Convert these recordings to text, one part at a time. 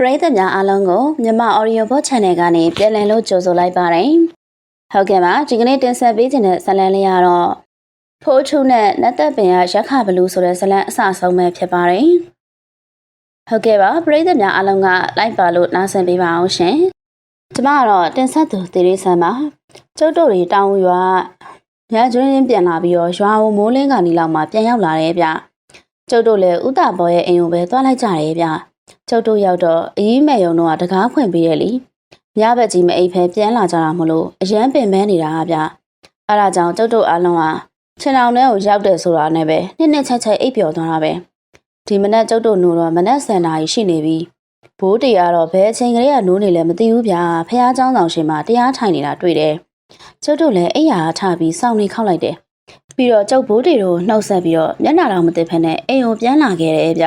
ပရိသတ်များအားလုံးကိုမြန်မာ Audio Book Channel ကနေပြန်လည်လို့ကြိုဆိုလိုက်ပါတယ်။ဟုတ်ကဲ့ပါဒီကနေ့တင်ဆက်ပေးခြင်းတဲ့ဇာတ်လမ်းလေးကတော့ဖိုးထုနဲ့နတ်သက်ပင်ရရက်ခဘလူးဆိုတဲ့ဇာတ်လမ်းအစဆုံးပဲဖြစ်ပါတယ်။ဟုတ်ကဲ့ပါပရိသတ်များအားလုံးကလိုက်ပါလို့နားဆင်ပေးပါအောင်ရှင်။ကျမကတော့တင်ဆက်သူသီရိဆန်းပါ။ကျုပ်တို့တွေတောင်ရွာညကျွင်းပြန်လာပြီးတော့ရွာကိုမိုးလင်းကနေလောက်မှပြန်ရောက်လာတယ်ဗျ။ကျုပ်တို့လည်းဥတဘော်ရဲ့အိမ်ကိုပဲသွားလိုက်ကြတယ်ဗျ။ကျုပ်တို့ရောက်တော့အကြီးမဲ့ယုံတော့တကားဖွင့်ပေးတယ်လीညဘက်ကြီးမအိပ်ဖဲပြန်လာကြတာမလို့အရန်ပင်မဲနေတာဗျအဲဒါကြောင့်ကျုပ်တို့အားလုံးကခြံအောင်ထဲကိုရောက်တယ်ဆိုတာနဲ့ပဲနှစ်ချိုက်အိပ်ပျော်သွားတာပဲဒီမနက်ကျုပ်တို့နိုးတော့မနက်10 နာရီရှိနေပြီဘိုးတေကတော့ဘယ်အချိန်ကလေးကနိုးနေလဲမသိဘူးဗျဖះเจ้าဆောင်ရှင်မှာတရားထိုင်နေတာတွေ့တယ်ကျုပ်တို့လည်းအိယာထပြီးစောင့်နေခောက်လိုက်တယ်ပြီးတော့ကျုပ်ဘိုးတေတို့နှုတ်ဆက်ပြီးတော့မျက်နှာတော်မသိဖ ೇನೆ အိမ်ကိုပြန်လာခဲ့တယ်ဗ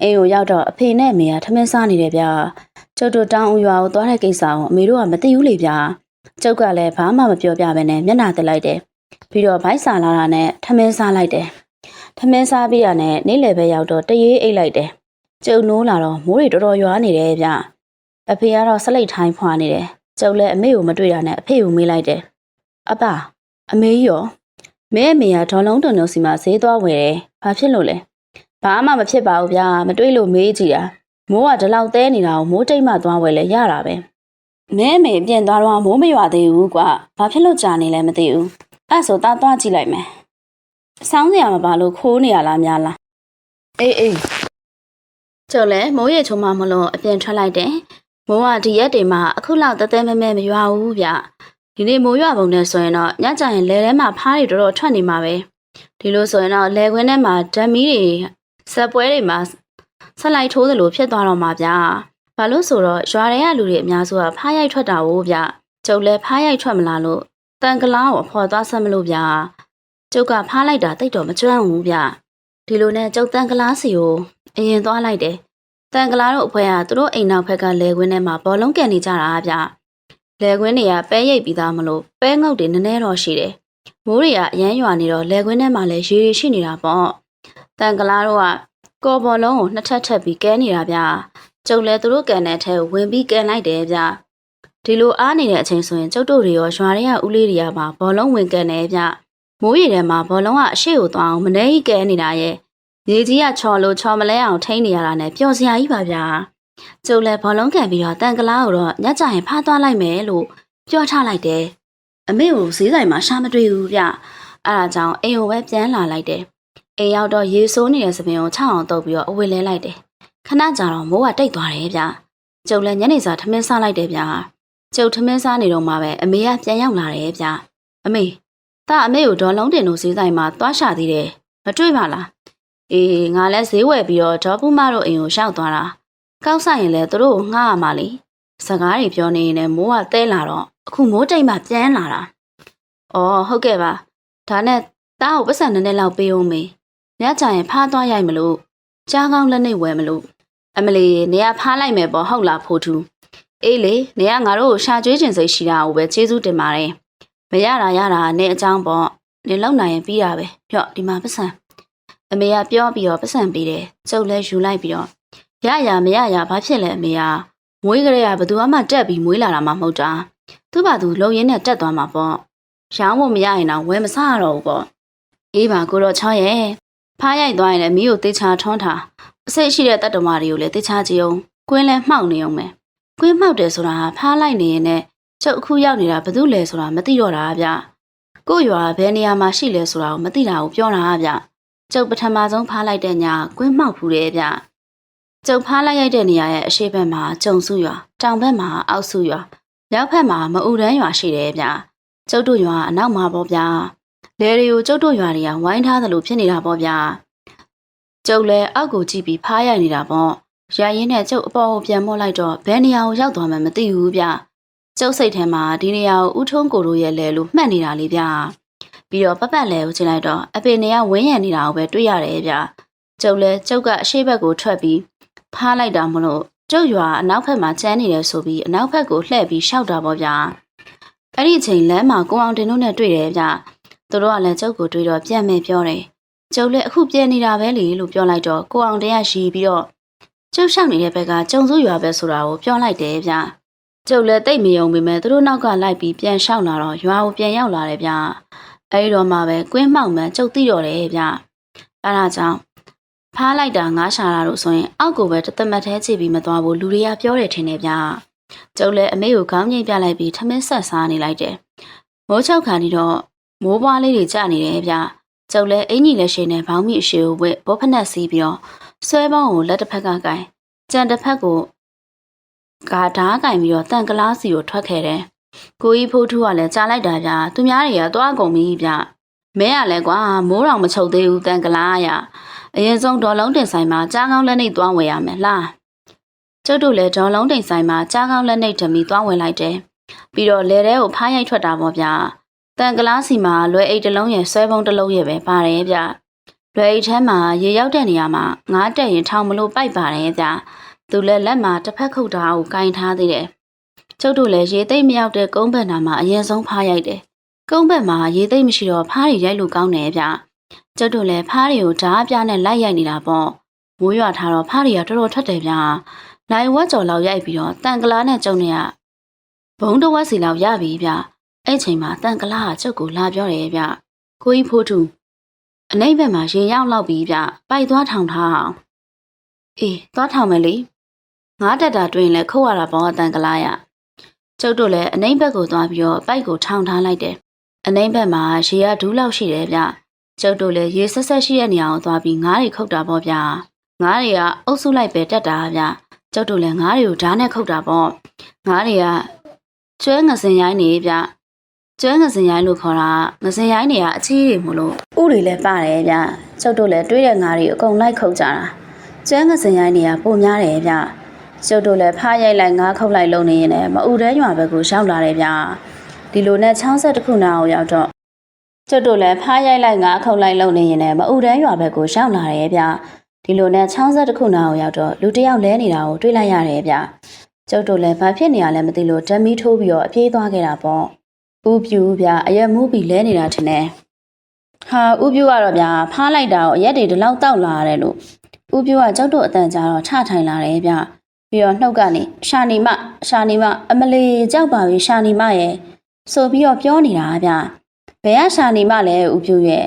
ျအိမ်ကိုရောက်တော့အဖေနဲ့အမေကထမင်းစားနေတယ်ဗျာကျုပ်တို့တောင်းဦးရွာကိုသွားတဲ့ကိစ္စကိုအမေတို့ကမသိဘူးလေဗျာကျုပ်ကလည်းဘာမှမပြောပြဘဲနဲ့မျက်နှာတက်လိုက်တယ်ပြီးတော့ဗိုက်စာလာတာနဲ့ထမင်းစားလိုက်တယ်ထမင်းစားပြီးရနဲ့နေ့လယ်ပဲရောက်တော့တရေအိတ်လိုက်တယ်ကျုပ်နိုးလာတော့မိုးတွေတော်တော်ရွာနေတယ်ဗျာအဖေကတော့စလိတ်ထိုင်းဖွာနေတယ်ကျုပ်လည်းအမေကိုမတွေ့တာနဲ့အဖေကိုမေးလိုက်တယ်အပအမေရောမဲအမေကဒေါ်လုံးတုံတုံစီမှာဈေးသွားဝယ်တယ်ဘာဖြစ်လို့လဲဘာမှမဖြစ်ပါဘူးဗျာမတွေးလို့မေးကြည့်တာမိုးကဒီလောက်တဲနေတာကိုမိုးတိတ်မှသွားဝယ်လဲရတာပဲမဲမေပြန်သွားတော့မိုးမရွာသေးဘူးကွာဘာဖြစ်လို့ကြာနေလဲမသိဘူးအဲ့ဆိုသားသွားကြည့်လိုက်မယ်ဆောင်းစရာမပါလို့ခိုးနေရလားများလားအေးကျုပ်လည်းမိုးရေချုံမမလို့အပြင်ထွက်လိုက်တယ်မိုးကဒီရက်တွေမှာအခုလောက်တဲတဲမဲမဲမရွာဘူးဗျဒီနေ့မိုးရွာပုံနဲ့ဆိုရင်တော့ညကျရင်လယ်ထဲမှာဖားတွေတော်တော်ထွက်နေမှာပဲဒီလိုဆိုရင်တော့လယ်ခွင်းထဲမှာဓာတ်မီးတွေဆက်ပွဲတွေမှာဆက်လိုက်ထိုးသလိုဖြစ်သွားတော့မှာဗျာဘာလို့ဆိုတော့ရွာထဲကလူတွေအများစုကဖားရိုက်ထွက်တာကိုဗျကျုပ်လည်းဖားရိုက်ထွက်မလားလို့တန်ကလားကိုဖော်သွားဆက်မလို့ဗျာကျုပ်ကဖားလိုက်တာတိတ်တော့မကျွမ်းဘူးဗျဒီလိုနဲ့ကျုပ်တန်ကလားစီကိုအရင်သွားလိုက်တယ်တန်ကလားတို့အဖွဲကသူတို့အိမ်နောက်ဘက်ကလယ်ခွင်းထဲမှာဘောလုံးကန်နေကြတာဗျလယ်ခွင်းတွေကပဲရိပ်ပြီးသားမလို့ပဲငုတ်တွေနည်းနည်းတော့ရှိတယ်မိုးတွေကအရမ်းရွာနေတော့လယ်ခွင်းထဲမှာလည်းရေတွေရှိနေတာပေါ့တန်ကလားတို့ကကော်ဘော်လုံးကိုနှစ်ထပ်ထပ်ပြီးကဲနေတာဗျကျုပ်လည်းသူတို့ကန်တဲ့အထဲကိုဝင်ပြီးကန်လိုက်တယ်ဗျဒီလိုအားနေတဲ့အချိန်ဆိုရင်ကျုပ်တို့တွေရောရွာတွေကဦးလေးတွေကပါဘော်လုံးဝင်ကန်နေဗျမိုးရေထဲမှာဘော်လုံးကအရှိကိုသွားအောင်မနေကြီးကဲနေတာရဲ့ရေကြီးကချော်လို့ချော်မလဲအောင်ထိန်းနေရတာနဲ့ပျော်စရာကြီးပါဗျကျုပ်လည်းဘော်လုံးကန်ပြီးတော့တန်ကလားကိုတော့ညကျရင်ဖားသွားလိုက်မယ်လို့ပြောထားလိုက်တယ်အမေကိုဈေးဆိုင်မှာရှာမတွေ့ဘူးဗျအဲဒါကြောင့်အိမ်ကိုပဲပြန်လာလိုက်တယ်အိမ်ရောက်တော့ရေဆိုးနေတဲ့စပင်ကိုချောင်းအောင်တုပ်ပြီးတော့အဝတ်လဲလိုက်တယ်ခဏကြာတော့မိုးကတိတ်သွားတယ်ဗျကျုပ်လည်းညနေစာထမင်းစားလိုက်တယ်ဗျကျုပ်ထမင်းစားနေတော့မှပဲအမေကပြန်ရောက်လာတယ်ဗျအမေအမေကိုဒေါ်လုံးတင်တို့ဈေးဆိုင်မှာသွားရှာသေးတယ်မတွေ့ပါလားအေးငါလည်းဈေးဝယ်ပြီးတော့ဒေါ်ပူမတို့အိမ်ကိုရောက်သွားတာကောက်ဆိုင်ရင်လည်းသူတို့ကိုငှားရမှာလေစကားတွေပြောနေရင်လည်းမိုးကတဲလာတော့အခုမိုးတိတ်မှပြန်လာတာအော်ဟုတ်ကဲ့ပါဒါနဲ့တားကိုပတ်စံနည်းနည်းလောက်ပေးအောင်မေညချရင်ဖားသွားရိုက်မလို့ကြားကောင်းလက်နှိပ်ဝယ်မလို့အမလီနေရဖားလိုက်မယ်ပေါ့ဟုတ်လားဖိုးထူးအေးလေနေရငါတို့ကိုရှာကျွေးခြင်းစိတ်ရှိတာကိုပဲကျေးဇူးတင်ပါတယ်မရတာနဲ့အကြောင်းပေါ့နေလောက်နိုင်ရင်ပြီးတာပဲပြော့ဒီမှာပတ်စံအမေကပြောပြီးတော့ပတ်စံပေးတယ်ကျုပ်လည်းယူလိုက်ပြီးတော့ရမရဘာဖြစ်လဲအမေကမွေးကလေးကဘသူမှတက်ပြီးမွေးလာတာမှမဟုတ်တာသူ့ဘာသူလုံရင်းနဲ့တက်သွားမှာပေါ့ရောင်းဖို့မရရင်တော့ဝယ်မစားရတော့ဘူးပေါ့အေးပါကိုတော့ချောင်းရဲ့ဖားရိုက်သွားရင်လည်းမီးကိုတေချာထွန်းထားအစိတ်ရှိတဲ့တတ်တော်မတွေကိုလည်းတေချာကြည့်အောင်ကွင်းလဲမှောက်နေအောင်ပဲကွင်းမှောက်တယ်ဆိုတာဖားလိုက်နေရင်လည်းကျုပ်အခုရောက်နေတာဘသူလဲဆိုတာမသိတော့တာဗျကို့ရွာဘယ်နေရာမှာရှိလဲဆိုတာကိုမသိတာကိုပြောတာဗျကျုပ်ပထမဆုံးဖားလိုက်တဲ့ညကွင်းမှောက်ဖူးတယ်ဗျကျုပ်ဖားလိုက်ရိုက်တဲ့နေရာရဲ့အရှိတ်ဘက်မှာကျုံစုရွာတောင်ဘက်မှာအောက်စုရွာမြောက်ဘက်မှာမအူတန်းရွာရှိတယ်ဗျကျုပ်တို့ရွာအနောက်မှာပေါ့ဗျာလယ်တွေကိုကျုပ်တို့ရွာတွေကဝိုင်းထားသလိုဖြစ်နေတာပေါ့ဗျာကျုပ်လည်းအောက်ကိုကြည့်ပြီးဖားရိုက်နေတာပေါ့ရရင်နဲ့ကျုပ်အပေါ်ကိုပြန်မော့လိုက်တော့ဘယ်နေရာကိုရောက်သွားမှမသိဘူးဗျကျုပ်စိတ်ထဲမှာဒီနေရာကိုဦးထုံးကိုတို့ရဲ့လယ်လို့မှတ်နေတာလေဗျပြီးတော့ပတ်လည်ကိုချိန်လိုက်တော့အပေနေကဝင်းရံနေတာကိုပဲတွေ့ရတယ်ဗျကျုပ်လည်းကျုပ်ကအရှိဘက်ကိုထွက်ပြီးဖားလိုက်တာမလို့ကျုပ်ရွာအနောက်ဘက်မှာကျန်းနေတယ်ဆိုပြီးအနောက်ဘက်ကိုလှည့်ပြီးရှောက်တာပေါ့ဗျာအဲ့ဒီအချိန်လမ်းမှာကိုအောင်တင်တို့နဲ့တွေ့တယ်ဗျသူတို့ကလည်းကျုပ်ကိုတွေ့တော့ပြန်မယ်ပြောတယ်ကျုပ်လည်းအခုပြန်နေတာပဲလေလို့ပြောလိုက်တော့ကိုအောင်တင်ကရီပြီးတော့ ကျုပ်ရှောက်နေတဲ့ဘက်ကကြုံစိုးရွာပဲဆိုတာကိုပြောလိုက်တယ်ဗျကျုပ်လည်းတိတ်မယုံပေမဲ့သူတို့နောက်ကလိုက်ပြီးပြန်ရှောက်လာတော့ရွာကိုပြန်ရောက်လာတယ်ဗျအဲဒီတော့မှပဲကွင်းမှောက်မှန်းကျုပ်သိတော့တယ်ဗျအဲဒါကြောင့်ဖားလိုက်တာငါးရှာတာလို့ဆိုရင်အောက်ကိုပဲတသက်မတ်သေးချပြီးမသွားဘူးလူတွေကပြောတယ်ထင်တယ်ဗျကျုပ်လည်းအမေကိုခေါင်းငိမ့်ပြလိုက်ပြီးထမင်းဆက်စားနေလိုက်တယ်မိုးချောက်ခါနေတော့မိုးပွားလေးတွေကျနေတယ်ဗျကျုပ်လည်းအင်ကြီးလက်ရှိနဲ့ဘောင်းမိအရှိကိုဝက်ဘောဖက်နဲ့စီးပြီးတော့ဆွဲပေါင်းကိုလက်တစ်ဖက်ကကင်ကြံတစ်ဖက်ကိုဓားကင်ပြီးတော့တန်ကလားစီကိုထွက်ခဲ့တယ်ကိုကြီးဖိုးထူးကလည်းကြားလိုက်တာဗျသူများတွေကသွားကုန်ပြီဗျမဲရလဲကွာမိုးတော်မချုပ်သေးဘူးတန်ကလားရအရင်ဆုံးဒေါ်လုံးတင်ဆိုင်မှာကြားကောင်းလက်နှိပ်သွားဝယ်ရမယ်လားကျုပ်တို့လည်းဒေါ်လုံးတင်ဆိုင်မှာကြားကောင်းလက်နှိပ်ဓမီသွားဝယ်လိုက်တယ်ပြီးတော့လေထဲကိုဖားရိုက်ထွက်တာပေါ့ဗျတန်ကလားစီမှာလွယ်အိတ်တစ်လုံးရဲ့ဆွဲပုံးတစ်လုံးရဲ့ပဲပါတယ်ဗျလွယ်အိတ်ထဲမှာရေရောက်တဲ့နေရာမှာငါးတက်ရင်ထောင်မလို့ပိုက်ပါတယ်ဗျသူလည်းလက်မှာတစ်ဖက်ခုတ်ထားကိုကင်ထားသေးတယ်ကျုပ်တို့လည်းရေသိမ့်မရောက်တဲ့ကုန်းဘက်နာမှာအရင်ဆုံးဖားရိုက်တယ်ကုန်းဘက်မှာရေသိမ့်မရှိတော့ဖားတွေရိုက်လို့ကောင်းတယ်ဗျကျုပ်တို့လည်းဖားတွေကိုဓားပြားနဲ့လိုက်ရိုက်နေတာပေါ့မိုးရွာထားတော့ဖားတွေကတော်တော်ထွက်တယ်ဗျနိုင်ဝက်ကျော်လောက်ရိုက်ပြီးတော့တန်ကလားနဲ့ကျုံနေရဘုံတစ်ဝက်စီလောက်ရပြီဗျအဲ့ချိန်မှာတန်ကလားကကျုပ်ကိုလာပြောတယ်ဗျကိုကြီးဖိုးထူအနိမ့်ဘက်မှာရေရောက်လောက်ပြီဗျပိုက်သွားထောင်ထားအောင်အေးသွားထောင်မယ်လေငါးတက်တာတွင်လဲခုတ်ရတာပေါ့တန်ကလားရကျုပ်တို့လည်းအနိမ့်ဘက်ကိုသွားပြီးတော့ပိုက်ကိုထောင်ထားလိုက်တယ်အနိမ့်ဘက်မှာရေကဒူးလောက်ရှိတယ်ဗျကျုပ်တို့လည်းရေဆက်ဆက်ရှိတဲ့နေရာကိုသွားပြီးငါးတွေခုတ်တာပေါ့ဗျငါးတွေကအုပ်စုလိုက်ပဲတက်တာဗျကျုပ်တို့လည်းငါးတွေကိုဓာတ်နဲ့ခုတ်တာပေါ့ငါးတွေကကျွဲငစင်ရိုင်းနေဗျကျွဲငစင်ရိုင်းလို့ခေါ်တာငစင်ရိုင်းတွေကအချီးတွေမို့လို့ဥတွေလည်းပါတယ်ဗျကျုပ်တို့လည်းတွေးတဲ့ငါးတွေအကုန်လိုက်ခုတ်ကြတာကျွဲငစင်ရိုင်းတွေကပိုများတယ်ဗျကျုပ်တို့လည်းဖားရိုက်လိုက်ငါးခုတ်လိုက်လုံနေရင်လည်းမအူတဲရွာဘက်ကိုရောက်လာတယ်ဗျဒီလိုနဲ့60တခုနာကိုရောက်တော့ကျုပ်တို့လည်းဖားရိုက်လိုက်ငါးခုတ်လိုက်လုံနေရင်လည်းမအူတဲရွာဘက်ကိုရောက်လာတယ်ဗျဒီလိုနဲ့60တခုနာကိုရောက်တော့လူတယောက်လဲနေတာကိုတွေးလိုက်ရတယ်ဗျကျုပ်တို့လည်းဘာဖြစ်နေရလဲမသိလို့ဓမီထိုးပြီးတော့အပြေးသွားခဲ့တာပေါ့ဥပြူဗျအရက်မူးပြီးလဲနေတာထင်တယ်ဟာဥပြူကတော့ဗျဖားလိုက်တာကိုအရက်တွေဒီလောက်တောက်လာရတယ်လို့ဥပြူကကျုပ်တို့အတန်ကြာတော့ထထိုင်လာတယ်ဗျပြီးတော့နှုတ်ကနေရှာနေမအမလီကြောက်ပါပြီရှာနေမရဲ့ဆိုပြီးတော့ပြောနေတာဗျဘယ်ကရှာနေမလဲဥပြူရဲ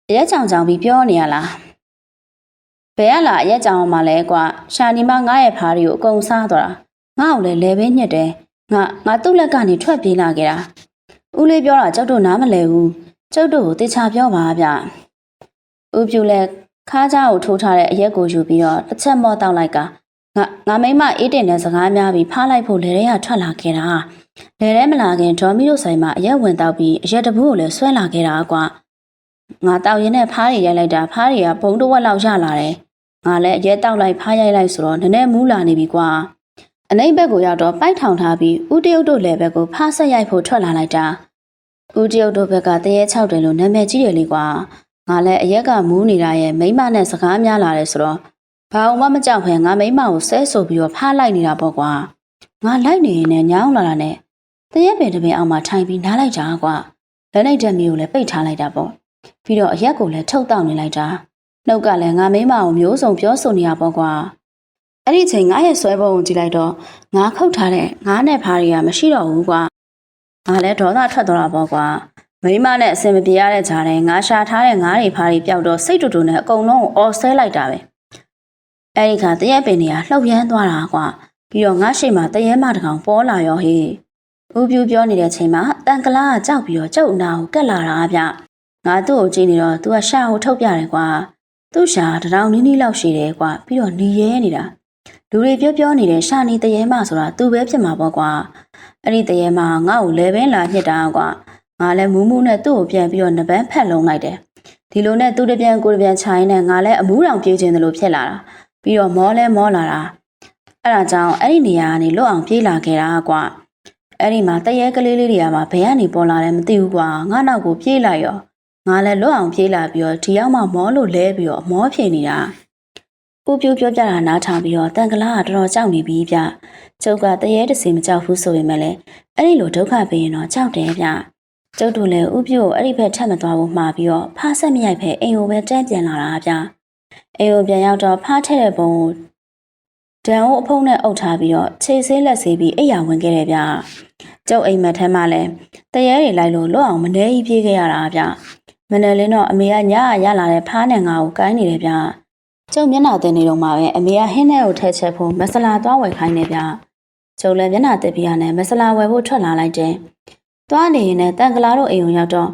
့အရက်ကြောင်ကြောင်ပြီးပြောနေရလားဘယ်ကလာအရက်ကြောင်မှလဲကွာရှာနေမငါ့ရဲ့ဖားတွေကိုအကုန်စားသွားတာငါ့ကိုလည်းလဲပေးညှက်တယ်ငါသူ့လက်ကနေထွက်ပြေးလာခဲ့တာဦးလေးပြောတာကျုပ်တို့နားမလဲဘူးကျုပ်တို့ကိုတေချာပြောပါဗျဦးပြူလည်းခါးကြားကိုထိုးထားတဲ့အရက်ကိုယူပြီးတော့တစ်ချက်မော့တောက်လိုက်ကငါမိမအေးတင်တဲ့စကားများပြီးဖားလိုက်ဖို့လေထဲကထွက်လာခဲ့တာလေထဲမလာခင်ဒေါ်မီတို့ဆိုင်မှာအရက်ဝင်တောက်ပြီးအရက်တပူးကိုလည်းဆွဲလာခဲ့တာကွာငါတောက်ရင်နဲ့ဖားတွေရိုက်လိုက်တာဖားတွေကဘုံတစ်ဝက်လောက်ရလာတယ်ငါလည်းအရက်တောက်လိုက်ဖားရိုက်လိုက်ဆိုတော့နည်းနည်းမူးလာနေပြီကွာအနိမ့်ဘက်ကိုရောက်တော့ပိုက်ထောင်ထားပြီးဦးတရုတ်တို့လည်းဘက်ကိုဖားဆက်ရိုက်ဖို့ထွက်လာလိုက်တာဦးတရုတ်တို့ဘက်ကတရေ6တယ်လို့နာမည်ကြီးတယ်လေကွာငါလည်းအရက်ကမူးနေတာရဲ့မိမနဲ့စကားများလာတယ်ဆိုတော့ဘာမှမကြောက်ဖဲငါမိမကိုဆဲဆိုပြီးတော့ဖားလိုက်နေတာပေါ့ကွာငါလိုက်နေရင်လည်းညောင်းလာတာနဲ့တရေပင်တပင်အောင်မှထိုင်ပြီးနားလိုက်တာကွာလက်လိုက်တဲ့မျိုးကိုလည်းပိတ်ထားလိုက်တာပေါ့ပြီးတော့အရက်ကိုလည်းထုတ်တောက်နေလိုက်တာနှုတ်ကလည်းငါမိမကိုမျိုးစုံပြောဆိုနေရပေါ့ကွာအဲ့ဒီချိန်ငါရဲ့ဆွဲပုံကိုကြည့်လိုက်တော့ငါခုတ်ထားတဲ့ငါးနဲ့ဖားတွေကမရှိတော့ဘူးကွာငါလည်းဒေါသထွက်သွားတာပေါ့ကွာမိမနဲ့အစင်မပြေရတဲ့ဂျာနဲ့ငါရှာထားတဲ့ငါးတွေဖားတွေပျောက်တော့စိတ်တူတူနဲ့အကုန်လုံးကိုအော်ဆဲလိုက်တာပဲအဲ့ဒီခါတရက်ပင်တွေကလှုပ်ရမ်းသွားတာကွာပြီးတော့ငါရှိမှတရက်မတကောင်ပေါ်လာရောဟေးဦးပြူပြောနေတဲ့ချိန်မှာတန်ကလားကကြောက်ပြီးတော့ကျုပ်နာကိုကက်လာတာဗျငါသူ့ကိုကြည့်နေတော့ तू ကရှာကိုထုတ်ပြတယ်ကွာသူ့ရှာတရောင်နီးနီးလောက်ရှိတယ်ကွာပြီးတော့နီရဲနေတာလူတွေပြောနေတဲ့ရှာနေတရေမဆိုတာသူပဲဖြစ်မှာပေါ့ကွာအဲ့ဒီတရေမငါ့ကိုလဲပင်လာညစ်တာကွာငါလည်းမူးမူးနဲ့သူ့ကိုပြန်ပြီးတော့နပန်းဖက်လုံးလိုက်တယ်ဒီလိုနဲ့သူတပြန်ကိုတပြန်ချိုင်းနဲ့ငါလည်းအမူးတောင်ပြေးခြင်းသလိုဖြစ်လာတာပြီးတော့မောလဲမောလာတာအဲ့ဒါကြောင့်အဲ့ဒီနေရာကနေလွတ်အောင်ပြေးလာခဲ့တာကွာအဲ့ဒီမှာတရေကလေးလေးတွေကမှဘယ်ကနေပေါ်လာလဲမသိဘူးကွာငါနောက်ကိုပြေးလိုက်ရောငါလည်းလွတ်အောင်ပြေးလာပြီးတော့ဒီရောက်မှမောလို့လဲပြီးတော့မောဖြေနေတာဦးပြူပြောပြတာနားထောင်ပြီးတော့တန်ကလားကတော်တော်ကြောက်နေပြီဗျကျုပ်ကတရေတစီမကြောက်ဘူးဆိုပေမဲ့လည်းအဲ့ဒီလိုဒုက္ခပေးရင်တော့ကြောက်တယ်ဗျကျုပ်တို့လည်းဦးပြူကိုအဲ့ဒီဘက်ထပ်မသွားဘူးမှာပြီးတော့ဖားဆက်မရိုက်ဖဲအိမ်ကိုပဲတန်းပြန်လာတာဗျအိမ်ကိုပြန်ရောက်တော့ဖားထက်တဲ့ပုံကို ဒံကိုအဖုံးနဲ့အုပ်ထားပြီးတော့ခြေဆေးလက်ဆေးပြီးအိယာဝင်ခဲ့တယ်ဗျကျုပ်အိမ်မက်ထဲမှာလည်းတရေတွေလိုက်လို့လွတ်အောင်မနေကြီးပြေးခဲ့ရတာဗျမနေ့လင်းတော့အမေကညရလာတဲ့ဖားနဲ့ငါ့ကိုကိုင်းနေတယ်ဗျကျုပ်မျက်နှာတင်နေတော့မှပဲအမေကဟင်းထဲကိုထည့်ချက်ဖို့မဆလာသွားဝယ်ခိုင်းနေဗျကျုပ်လည်းမျက်နှာတက်ပြီးရနဲ့မဆလာဝယ်ဖို့ထွက်လာလိုက်တယ်သွားနေရင်လည်းတန်ကလာတို့အိမ်ုံရောက်တော့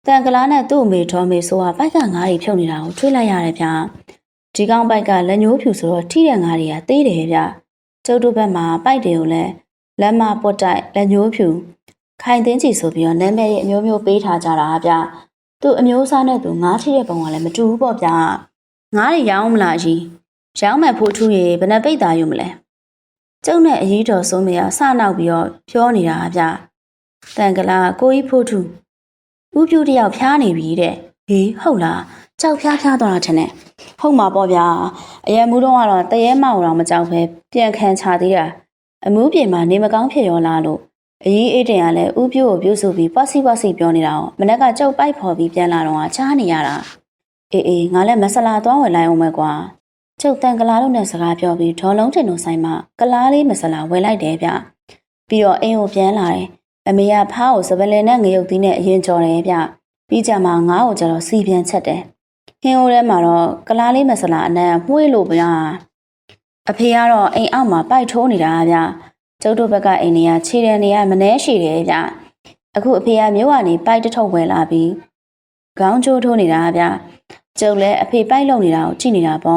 တန်ကလာနဲ့သူ့အမေတော်မေဆိုကပိုက်ကငါးတွေဖြုတ်နေတာကိုထွေးလိုက်ရတယ်ဗျဒီကောင်ပိုက်ကလက်ညှိုးဖြူဆိုတော့ထိတဲ့ငါးတွေကသေးတယ်ဗျကျုပ်တို့ဘက်မှာပိုက်တွေကိုလည်းလက်မပွတ်တိုက်လက်ညှိုးဖြူခိုင်သိန်းချီဆိုပြီးတော့နာမည်ရဲ့အမျိုးမျိုးပေးထားကြတာဗျသူ့အမျိုးအစားနဲ့သူငါးထိတဲ့ပုံကလည်းမတူဘူးပေါ့ဗျငါးတွေရောင်းမလားကြီးရောင်းမဲ့ဖို့ထူးရေဘယ်နှပိတ်သားယူမလဲကျုပ်နဲ့အရေးတော်ဆုံးမရစနောက်ပြီးတော့ပြောနေတာဗျတန်ကလာကိုကြီးဖို့ထူးဥပြူတယောက်ဖျားနေပြီတဲ့ဟေးဟုတ်လားကြောက်ဖျားသွားတာထင်တယ်ဟုတ်မှာပေါ့ဗျာအရင်မူတော့ကတော့တရေမောင်တော့မကြောက်ပဲပြန်ခံချသေးတာအမှုပြေမှာနေမကောင်းဖြစ်ရောလားလို့အကြီးအေးတင်ကလည်းဥပြို့ကိုပြုစုပြီးပေါ့စီပြောနေတာ哦မနက်ကကြောက်ပိုက်ဖော်ပြီးပြန်လာတော့ချားနေရတာအေးငါလည်းမဆလာသွားဝယ်လိုက်အောင်ပဲကွာကျုပ်တန်ကလာတို့နဲ့စကားပြောပြီးဒေါ်လုံးတင်တို့ဆိုင်မှာကလားလေးမဆလာဝယ်လိုက်တယ်ဗျပြီးတော့အိမ်ကိုပြန်လာတယ်အမေကဖားကိုစပလင်နဲ့ငရုတ်သီးနဲ့အရင်ကြော်တယ်ဗျပြီးကြမှာငါ့ကိုကျတော့စီပြန်ချက်တယ်ဟင်းအိုးထဲမှာတော့ကလားလေးမဆလာအနံ့မှုေးလို့ဗျအဖေကတော့အိမ်အောက်မှာပိုက်ထိုးနေတာဗျကျုပ်တို့ဘက်ကအိမ်တွေကခြေတံတွေကမနှဲရှိတယ်ဗျအခုအဖေကမြို့ကနေပိုက်တထုပ်ဝယ်လာပြီးခေါင်းကျိုးထိုးနေတာဗျကျုပ်လည်းအဖေပိုက်လုံနေတာကိုကြည့်နေတာပေါ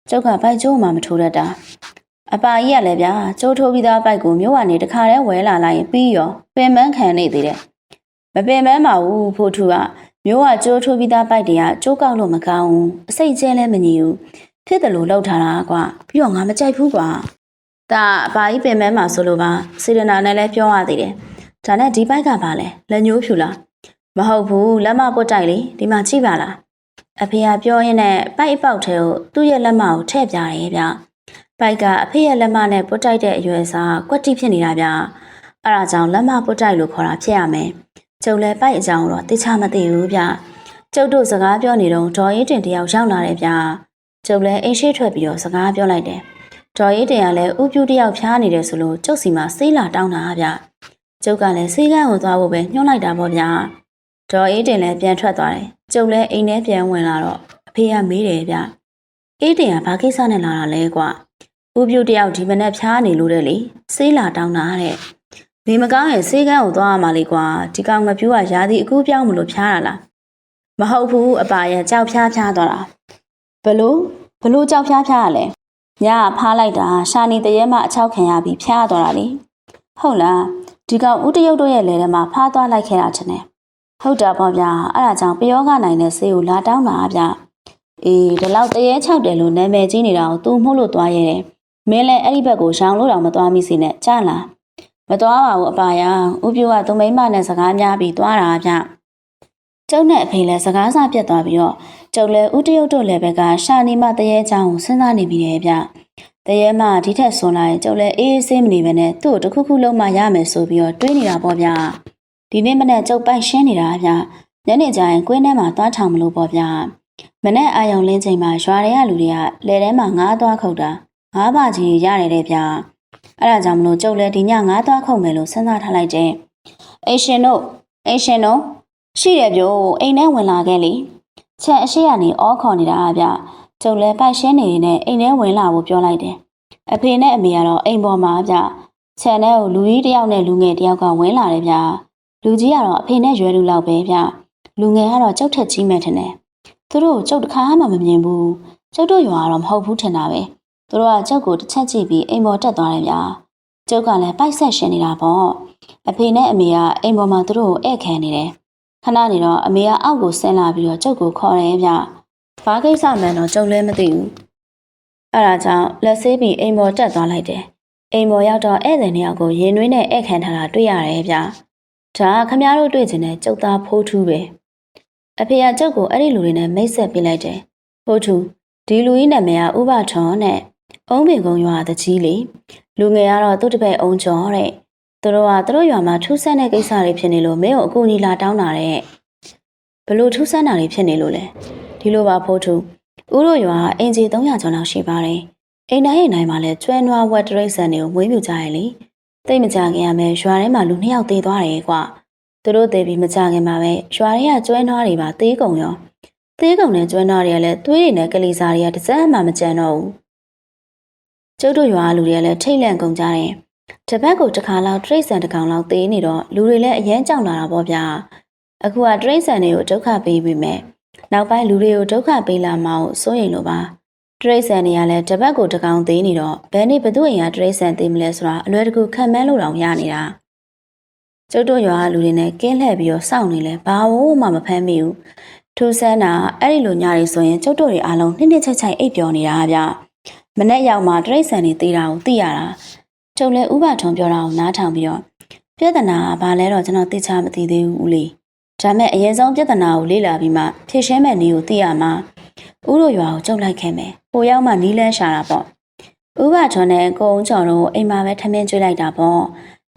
့ကျုပ်ကပိုက်ကျိုးမှမထိုးတတ်တာအပါကြီးကလည်းဗျကျိုးထိုးပြီးသားပိုက်ကိုမြို့ကနေတခါတည်းဝယ်လာလိုက်ရင်ပြီးရောပင်ပန်းခံနေသေးတယ်မပင်ပန်းပါဘူးဖိုးထူကမြို့ကကျိုးထိုးပြီးသားပိုက်တွေကကျိုးကောက်လို့မကောင်းဘူးအစိတ်ကျဲလည်းမညီဘူးဖြစ်တယ်လို့လှုပ်ထားတာကွာပြီးတော့ငါမကြိုက်ဘူးကွာဒါအပါကြီးပင်ပန်းမှာဆိုလို့ပါစေရနာနဲ့လည်းပြောရသေးတယ်ဒါနဲ့ဒီပိုက်ကပါလဲလက်ညှိုးဖြူလားမဟုတ်ဘူးလက်မပုတ်တိုက်လေဒီမှာကြည့်ပါလားအဖေကပြောရင်းနဲ့ပိုက်အပေါက်ထဲကိုသူ့ရဲ့လက်မကိုထည့်ပြတယ်ဗျပိုက်ကအဖေရဲ့လက်မနဲ့ပုတ်တိုက်တဲ့အရွယ်စားကွက်တိဖြစ်နေတာဗျအဲ့ဒါကြောင့်လက်မပုတ်တိုက်လို့ခေါ်တာဖြစ်ရမယ်ကျုပ်လည်းပိုက်အကြောင်းတော့တိချမသိဘူးဗျကျုပ်တို့စကားပြောနေတော့ဒေါ်ရေးတင်တယောက်ရောက်လာတယ်ဗျကျုပ်လည်းအိမ်ရှိထွက်ပြီးတော့စကားပြောလိုက်တယ်ဒေါ်ရေးတင်ကလည်းဥပြူတယောက်ဖျားနေတယ်ဆိုလို့ကျုပ်စီမှာဆေးလာတောင်းတာဗျကျုပ်ကလည်းဆေးကန်းကိုသွားဖို့ပဲညှို့လိုက်တာပေါ့ဗျဒေါ်ရေးတင်လည်းပြန်ထွက်သွားတယ်ကျုပ်လည်းအိမ်ထဲပြန်ဝင်လာတော့အဖေကမေးတယ်ဗျအေးတင်ကဘာကိစ္စနဲ့လာတာလဲကွဥပြူတယောက်ဒီမနဲ့ဖျားနေလို့တဲ့လေဆေးလာတောင်းတာတဲ့နေမကောင်းရင်ဆေးကန်းကိုသွားရမှာလေကွာဒီကောင်ငပြူကရာသီအကူးပြောင်းမလို့ဖျားတာလားမဟုတ်ဘူးအပါရဲ့ကြောက်ဖျားသွားတာဘလို့ကြောက်ဖျားရလဲညဖားလိုက်တာရှာနေတရေမှအချောက်ခံရပြီးဖျားသွားတာလေဟုတ်လားဒီကောင်ဦးတရုတ်တို့ရဲ့လယ်ထဲမှာဖားသွားလိုက်ခဲ့တာချင်းနဲ့ဟုတ်တာပေါ့ဗျာအဲ့ဒါကြောင့်ပယောဂနိုင်တဲ့ဆေးကိုလာတောင်းတာဗျအေးဒီလောက်တရေချောက်တယ်လို့နာမည်ကြီးနေတာကိုသူမှုလို့သွားရဲတယ်မင်းလည်းအဲ့ဒီဘက်ကိုရောင်လို့တော့မသွားမိစေနဲ့ကြားလားမသွားပါဘူးအပါရဥပြူကသူမိမနဲ့စကားများပြီးသွားတာဗျကျုပ်နဲ့အဖေလည်းစကားစပြတ်သွားပြီးတော့ကျုပ်လည်းဦးတရုတ်တို့လည်းဘက်ကရှာနေမှတရေချောင်းကိုစဉ်းစားနေပြီလေဗျတရေမှဒီထက်ဆွန်လိုက်ကျုပ်လည်းအေးဆေးမနေပဲနဲ့သူ့ကိုတစ်ခုခုလုံးမှရမယ်ဆိုပြီးတော့တွေးနေတာပေါ့ဗျဒီနေ့မနေ့ကျုပ်ပိုက်ရှင်းနေတာဗျညနေကျရင်ကွင်းထဲမှာသွားထောင်မလို့ပေါ့ဗျမနေ့အာယုံလင်းချိန်မှာရွာတွေကလူတွေကလယ်ထဲမှာငါးသွားခုတ်တာငါးပါကြီးရတယ်တဲ့ဗျအဲ့ဒါကြောင့်မလို့ကျုပ်လည်းဒီညငါးသွားခုတ်မယ်လို့စဉ်းစားထားလိုက်တယ်အိရှင်တို့ရှိတယ်ဗျအိမ်ထဲဝင်လာခဲ့လေချက်အရှိကနေအောခေါ်နေတာဗျကျုပ်လည်းပိုက်ရှင်းနေနေအိမ်ထဲဝင်လာဖို့ပြောလိုက်တယ်အဖေနဲ့အမေကတော့အိမ်ပေါ်မှာဗျချက်ထဲကိုလူကြီးတယောက်နဲ့လူငယ်တယောက်ကဝင်လာတယ်ဗျလူကြီးကတော့အဖေနဲ့ရွယ်လူလောက်ပဲဗျလူငယ်ကတော့ကျုပ်ထက်ကြီးမယ်ထင်တယ်သူတို့ကျုပ်တခါမှမမြင်ဘူးကျုပ်တို့ရွာကတော့မဟုတ်ဘူးထင်တာပဲသူတို့ကကျုပ်ကိုတစ်ချက်ကြည့်ပြီးအိမ်ပေါ်တက်သွားတယ်ဗျကျုပ်ကလည်းပိုက်ဆက်ရှင်နေတာပေါ့အဖေနဲ့အမေကအိမ်ပေါ်မှာသူတို့ကိုဧည့်ခံနေတယ်ခဏနေတော့အမေကအောက်ကိုဆင်းလာပြီးတော့ကျုပ်ကိုခေါ်တယ်ဗျဘာကိစ္စမှန်းတော့ကျုပ်လည်းမသိဘူးအဲ့ဒါကြောင့်လက်ဆေးပြီးအိမ်ပေါ်တက်သွားလိုက်တယ်အိမ်ပေါ်ရောက်တော့ဧည့်သည်နှစ်ယောက်ကိုရင်နွေးနဲ့ဧည့်ခံထားတာတွေ့ရတယ်ဗျဒါခမည်းတော်တွေ့ချင်တဲ့ကျုပ်သားဖိုးထူးပဲအဖေကကျုပ်ကိုအဲ့ဒီလူတွေနဲ့မိတ်ဆက်ပေးလိုက်တယ်ဖိုးထူးဒီလူကြီးနာမည်ကဥပထွန်းနဲ့အုံးပင်ကုန်းရွာတကြီးလေလူငယ်ကတော့သူ့တပည့်အုံးကျော်တဲ့သူတို့ရွာမှာထူးဆန်းတဲ့ကိစ္စတွေဖြစ်နေလို့မင်းကိုအကူအညီလာတောင်းတာတဲ့ဘလို့ထူးဆန်းတာတွေဖြစ်နေလို့လဲဒီလိုပါဖိုးထူးဦးတို့ရွာအင်ဂျီ300ကျော်လောက်ရှိပါတယ် အိမ်တိုင်းမှာလည်းကျွဲနွားဝက်တရိတ်ဆန်တွေကိုမွေးမြူကြရလေတိတ်မကြခင်ရမယ်ရွာထဲမှာလူ2ယောက်သေသွားတယ်ကွာသူတို့သေပြီးမကြခင်မှာပဲရွာထဲကကျွဲနွားတွေပါသေကုန်ရောသေကုန်တဲ့ကျွဲနွားတွေကလည်းသွေးတွေနဲ့ကလေးစားတွေကတစ်စက်မှမကြံတော့ဘူးကျုပ်တို့ရွာလူတွေကလည်းထိတ်လန့်ကုန်ကြတယ်တပတ်ကိုတစ်ခါလောက်တရိတ်ဆန်တစ်ကောင်လောက်သေနေတော့လူတွေလည်းအရင်ကြောက်လာတာပေါ့ဗျာအခုကတရိတ်ဆန်တွေကိုဒုက္ခပေးပြီးမယ်နောက်ပိုင်းလူတွေကိုဒုက္ခပေးလာမှကိုစိုးရိမ်လို့ပါတရိတ်ဆန်တွေကလည်းတပတ်ကိုတစ်ကောင်သေးနေတော့ဘယ်နေ့ဘသူ့အိမ်ကတရိတ်ဆန်သေးမလဲဆိုတာအလွယ်တကူခံမှန်းလို့တောင်ရနေတာကျုပ်တို့ရွာလူတွေနဲ့ကင်းလှည့်ပြီးတော့စောင့်နေလဲဘာလို့မှမဖမ်းမိဘူးထူးဆန်းတာအဲ့ဒီလိုညတွေဆိုရင်ကျုပ်တို့တွေအားလုံးနှစ်ချိုက်အိပ်ပျော်နေတာဗျမနေ့ရောက်မှတရိတ်ဆန်တွေသေးတာကိုသိရတာကျုပ်လည်းဥပထုံပြောတာကိုနားထောင်ပြီးတော့ပြဿနာကဘာလဲတော့ကျွန်တော်သိချမသိသေးဘူးဦးလေးဒါမဲ့အရင်ဆုံးပြဿနာကိုလေ့လာပြီးမှဖြေရှင်းမဲ့နည်းကိုသိရမှာဦးတို့ရွာကိုကျုပ်လိုက်ခဲ့မယ်ဟိုရောက်မှနီးလန်းရှာတာပေါ့ဥပထုံနဲ့ကိုုံကျော်တို့အိမ်မှာပဲထမင်းကျွေးလိုက်တာပေါ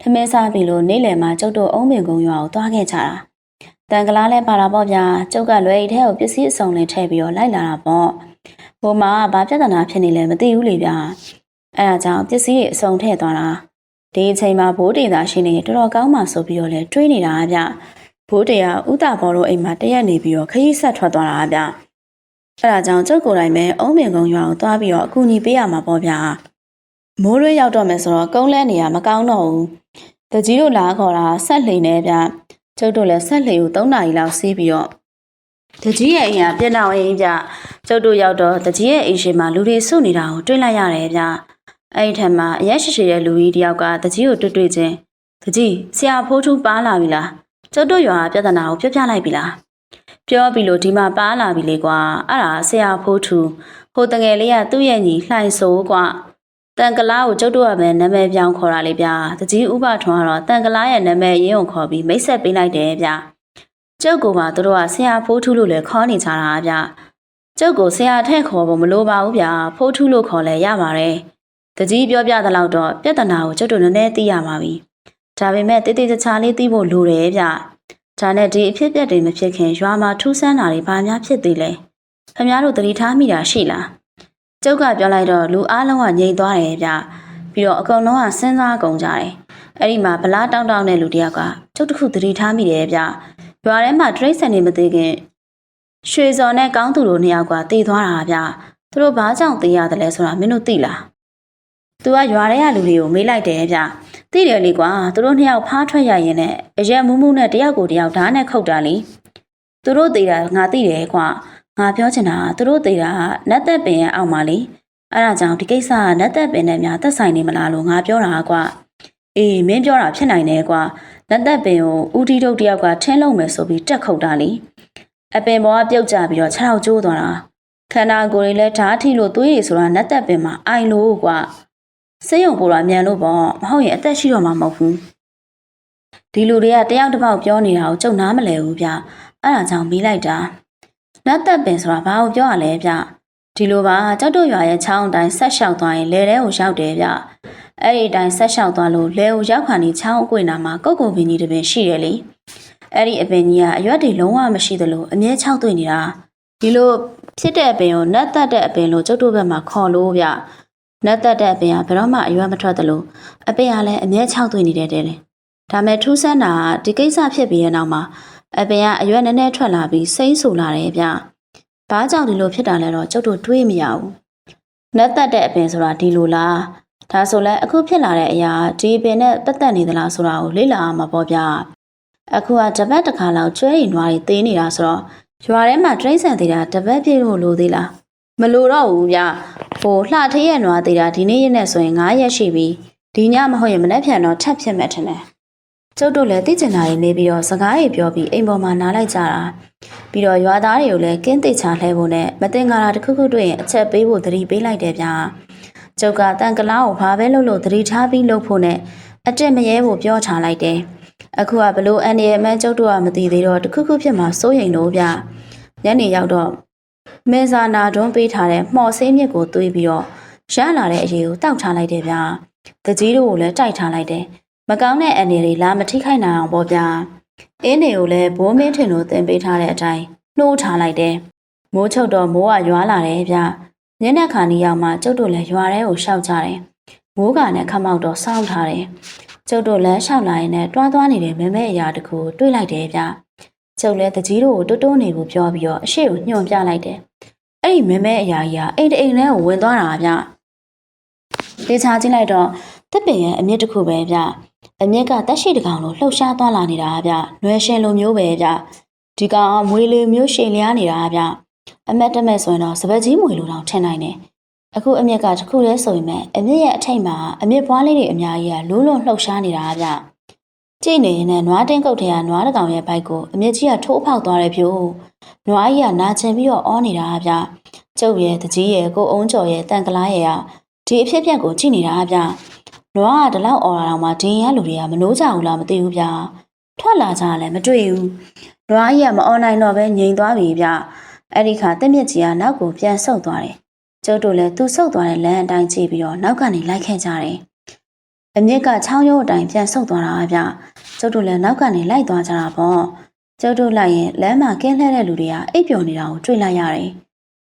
့ထမင်းစားပြီးလို့နေ့လယ်မှာကျုပ်တို့အုံးပင်ကုန်းရွာကိုသွားခဲ့ကြတာတန်ကလားလဲပါတာပေါ့ဗျာကျုပ်ကလွယ်အိတ်ထဲကိုပစ္စည်းအစုံလေးထည့်ပြီးတော့လိုက်လာတာပေါ့ဟိုမှာဘာပြဿနာဖြစ်နေလဲမသိဘူးလေဗျာအဲ့ဒါကြောင့်ပစ္စည်းတွေအစုံထည့်သွားတာဒီအချိန်မှာဘိုးတေသာရှိနေတော်တော်ကောင်းမှဆိုပြီးတော့လဲတွေးနေတာဗျဘိုးတေကဥတာဘော်တို့အိမ်မှာတရက်နေပြီးတော့ခရီးဆက်ထွက်သွားတာဗျအဲ့ဒါကြောင့်ကျုပ်ကိုယ်တိုင်ပဲအုံးပင်ကုန်းရွာကိုသွားပြီးတော့အကူအညီပေးရမှာပေါ့ဗျာမိုးရွေးရောက်တော့မယ်ဆိုတော့ကုန်းလဲနေရမကောင်းတော့ဘူးတကြီးတို့လာခေါ်တာဆက်လှိန်နေဗျကျုပ်တို့လည်းဆက်လှိန်ကို3 နာရီလောက်စီးပြီးတော့တကြီးရဲ့အိမ်ကပြက်တော့အိမ်ဗျကျုပ်တို့ရောက်တော့တကြီးရဲ့အိမ်ရှိမှာလူတွေစုနေတာကိုတွေ့လိုက်ရတယ်ဗျအဲ့ဒီထက်မှအရက်ရှိရှိရဲ့လူကြီးတယောက်ကတကြီးကိုတွေ့ချင်းတကြီးဆရာဖိုးထူးပါလာပြီလားကျုပ်တို့ရွာပြဿနာကိုပြောပြလိုက်ပြီလားပြောပြီးလို့ဒီမှာပါလာပြီလေကွာအဲ့ဒါဆရာဖိုးထူးဟိုတငယ်လေးကသူ့ရဲ့ညီလှိုင်ဆိုးကွာတန်ကလားကိုကျုပ်တို့ကပဲနာမည်ပြောင်းခေါ်တာလေဗျာတကြီးဥပထွန်းကတော့တန်ကလားရဲ့နာမည်ရင်းကိုခေါ်ပြီးမိတ်ဆက်ပေးလိုက်တယ်ဗျကျုပ်ကပါသူတို့ကဆရာဖိုးထူးလို့လည်းခေါ်နေကြတာဗျကျုပ်ကိုဆရာထက်ခေါ်ဖို့မလိုပါဘူးဗျဖိုးထူးလို့ခေါ်လဲရပါတယ်တကြီးပြောပြသလောက်တော့ပြဿနာကိုကျုပ်တို့နည်းနည်းသိရပါပြီဒါပေမဲ့တိတိကျကျလေးသိဖို့လိုတယ်ဗျဒါနဲ့ဒီအဖြစ်ပြက်တွေမဖြစ်ခင်ရွာမှာထူးဆန်းတာတွေဘာများဖြစ်သေးလဲခင်ဗျားတို့သတိထားမိတာရှိလားကျုပ်ကပြောလိုက်တော့လူအားလုံးကငြိမ်သွားတယ်ဗျပြီးတော့အကုန်လုံးကစဉ်းစားကုန်ကြတယ်အဲ့ဒီမှာဗလားတောင်းတောင်းတဲ့လူတယောက်ကကျုပ်တခုသတိထားမိတယ်ဗျရွာထဲမှာတရိတ်ဆန်နေမသေးခင်ရွှေစော်နဲ့ကောင်းသူတို့2ယောက်ကတည်သွားတာဗျသူတို့ဘာကြောင့်တည်ရတယ်လဲဆိုတာမင်းတို့သိလားသူကရွာထဲကလူတွေကိုမေးလိုက်တယ်ဗျသိတယ်လေကွာသူတို့2ယောက်ဖားထွက်ရရင်နဲ့အရက်မူးမူးနဲ့တယောက်ကိုတယောက်ဓာတ်နဲ့ခုတ်တာလေသူတို့တည်တာငါသိတယ်ကွာငါပြောချင်တာသူတို့တည်တာနတ်သက်ပင်ရဲ့အောက်မှာလေအဲ့ဒါကြောင့်ဒီကိစ္စကနတ်သက်ပင်နဲ့များသက်ဆိုင်နေမလားလို့ငါပြောတာကွာအေးမင်းပြောတာဖြစ်နိုင်တယ်ကွာနတ်သက်ပင်ကိုဦးတီတို့တယောက်ကထင်းလုံးမယ်ဆိုပြီးတက်ခုတ်တာလေအပင်ပေါ်ကပြုတ်ကျပြီးတော့ခြေထောက်ကျိုးသွားတာခန္ဓာကိုယ်တွေလည်းဓာတ်ထိလို့သွေးတွေဆိုတာနတ်သက်ပင်မှာအိုင်လို့ကွာစိတ်ယုံပေါ်တာမြန်လို့ပေါ့မဟုတ်ရင်အသက်ရှိတော့မှာမဟုတ်ဘူးဒီလူတွေကတယောက်တစ်ပေါက်ပြောနေတာကိုကျုပ်နားမလဲဘူးဗျအဲ့ဒါကြောင့်မေးလိုက်တာနတ်သက်ပင်ဆိုတာဘာကိုပြောရလဲဗျဒီလိုပါကျောက်တို့ရွာရဲ့ချောင်းအတိုင်းဆက်လျှောက်သွားရင်လယ်ထဲကိုရောက်တယ်ဗျအဲ့ဒီအတိုင်းဆက်လျှောက်သွားလို့လယ်ကိုရောက်ခါနေချောင်းအကွေ့နာမှာကုတ်ကုတ်ပင်ကြီးတစ်ပင်ရှိတယ်လေအဲ့ဒီအပင်ကြီးကအရွက်တွေလုံးဝမရှိသလိုအမြဲချောက်သွင်းနေတာဒီလိုဖြစ်တဲ့အပင်ကိုနတ်သက်တဲ့အပင်လို့ကျောက်တို့ဘက်မှာခေါ်လို့ဗျနတ်သက်တဲ့အပင်ကဘယ်တော့မှအရွက်မထွက်သလိုအပင်ကလည်းအမြဲချောက်သွင်းနေတယ်တဲ့လေဒါမဲ့ထူးဆန်းတာဒီကိစ္စဖြစ်ပြီးတဲ့နောက်မှာအပင်ကအရွက်နည်းနည်းထွက်လာပြီးစိမ့်ဆူလာတယ်ဗျဘာကြောင့်ဒီလိုဖြစ်တာလဲတော့ကျုပ်တို့တွေးမရဘူးနတ်သက်တဲ့အပင်ဆိုတာဒီလိုလားဒါဆိုလဲအခုဖြစ်လာတဲ့အရာဒီအပင်နဲ့ပတ်သက်နေသလားဆိုတာကိုလေ့လာရမှာပေါ့ဗျအခုကတပတ်တစ်ခါလောက်ကျွဲရင်နွားတွေသေးနေတာဆိုတော့ရွာထဲမှာတရိတ်ဆန်သေးတာတပတ်ပြည့်လို့လိုသေးလားမလိုတော့ဘူးဗျဟိုလှထည့်ရနွားသေးတာဒီနေ့ရက်နဲ့ဆိုရင်9ရက်ရှိပြီဒီညမဟုတ်ရင်မနေ့ဖြန်တော့ထပ်ဖြစ်မယ်ထင်တယ်ကျုပ်တို့လည်းသိကျင်တာတွေနေပြီးတော့စကားတွေပြောပြီးအိမ်ပေါ်မှာနားလိုက်ကြတာပြီးတော့ရွာသားတွေကိုလည်းကင်းသိချလှဲဖို့နဲ့မတင်ကားတာတစ်ခုခုတွေ့ရင်အချက်ပေးဖို့သတိပေးလိုက်တယ်ဗျာကျုပ်ကတန်ကလားကိုဘာပဲလုပ်လို့သတိထားပြီးလုပ်ဖို့နဲ့အတက်မရဲဖို့ပြောချလိုက်တယ်အခုကဘလို့အန်ဒီရဲ့မန်းကျုပ်တို့ကမသိသေးတော့တစ်ခုခုဖြစ်မှာစိုးရိမ်လို့ဗျညနေရောက်တော့မင်းစာနာတွန်းပေးထားတဲ့မှော်ဆေးမြစ်ကိုသွေးပြီးတော့ရလာတဲ့အရေးကိုတောက်ထားလိုက်တယ်ဗျာတကြီးတို့ကိုလည်းတိုက်ထားလိုက်တယ်မကောင်းတဲ့အန်ဒီတွေလာမထိခိုက်နိုင်အောင်ပေါ့ဗျာအင်းတွေကိုလည်းဘိုးမင်းထင်တို့တင်ပေးထားတဲ့အတိုင်းနှိုးထားလိုက်တယ်မိုးချုပ်တော့မိုးကရွာလာတယ်ဗျ ညနေခါနီရောက်မှကျုပ်တို့လည်းရွာထဲကိုရှောက်ကြတယ်မိုးကနဲ့ခမောက်တော့စောင်းထားတယ်ကျုပ်တို့လည်းရှောက်လာရင်လည်းတွားသွားနေတဲ့မဲမဲအရာတခုတွေးလိုက်တယ်ဗျကျုပ်လည်းတကြီးတို့ကိုတိုးတိုးနေဖို့ပြောပြီးတော့အရှိကိုညွှန်ပြလိုက်တယ်အဲ့ဒီမဲမဲအရာကြီးကအိမ်တအိမ်ထဲကိုဝင်သွားတာဗျဒေချာကြည့်လိုက်တော့တစ်ပင်ရဲ့အမြင့်တစ်ခုပဲဗျအမြင့်ကတက်ရှိတကောင်လိုလှုပ်ရှားသွားလာနေတာဗျနွယ်ရှင်လိုမျိုးပဲဗျဒီကောင်ကမွေလေးမျိုးရှင်လျားနေတာဗျအမက်တမဲ့ဆိုရင်တော့စပက်ကြီးမွေလိုတောင်ထင်နိုင်တယ်အခုအမြင့်ကတစ်ခုတည်းဆိုရင်မဲ့အမြင့်ရဲ့အထိတ်မှာအမြင့်ပွားလေးတွေအများကြီးကလိုးလုံးလှုပ်ရှားနေတာဗျကြည့်နေရင်လည်းနွားတင်းကုတ်ထဲကနွားတကောင်ရဲ့ဘိုက်ကိုအမြင့်ကြီးကထိုးဖောက်သွားတယ်ဖြို့နွားကြီးကနာကျင်ပြီးတော့အောနေတာဗျကျုပ်ရဲ့တကြီးရဲ့ကိုအုံးကျော်ရဲ့တန်ကလားရဲ့ဒီအဖြစ်အပျက်ကိုကြည့်နေတာဗျနွားကဒီလောက်အော်လာတော့မှဒီရင်ကလူတွေကမနိုးကြဘူးလားမသိဘူးဗျထွက်လာကြလည်းမတွေ့ဘူးနွားကြီးကမအော်နိုင်တော့ပဲငြိမ်သွားပြီဗျအဲ့ဒီခါတက်မြင့်ကြီးကနောက်ကိုပြန်ဆုတ်သွားတယ်ကျုပ်တို့လည်းသူဆုတ်သွားတဲ့လမ်းအတိုင်းကြည့်ပြီးတော့နောက်ကနေလိုက်ခဲ့ကြတယ်အမြင့်ကချောင်းရိုးအတိုင်းပြန်ဆုတ်သွားတာဗျကျုပ်တို့လည်းနောက်ကနေလိုက်သွားကြတာပေါ့ကျုပ်တို့လိုက်ရင်လမ်းမှာကင်းလှဲတဲ့လူတွေကအိပ်ပျော်နေတာကိုတွေ့လိုက်ရတယ်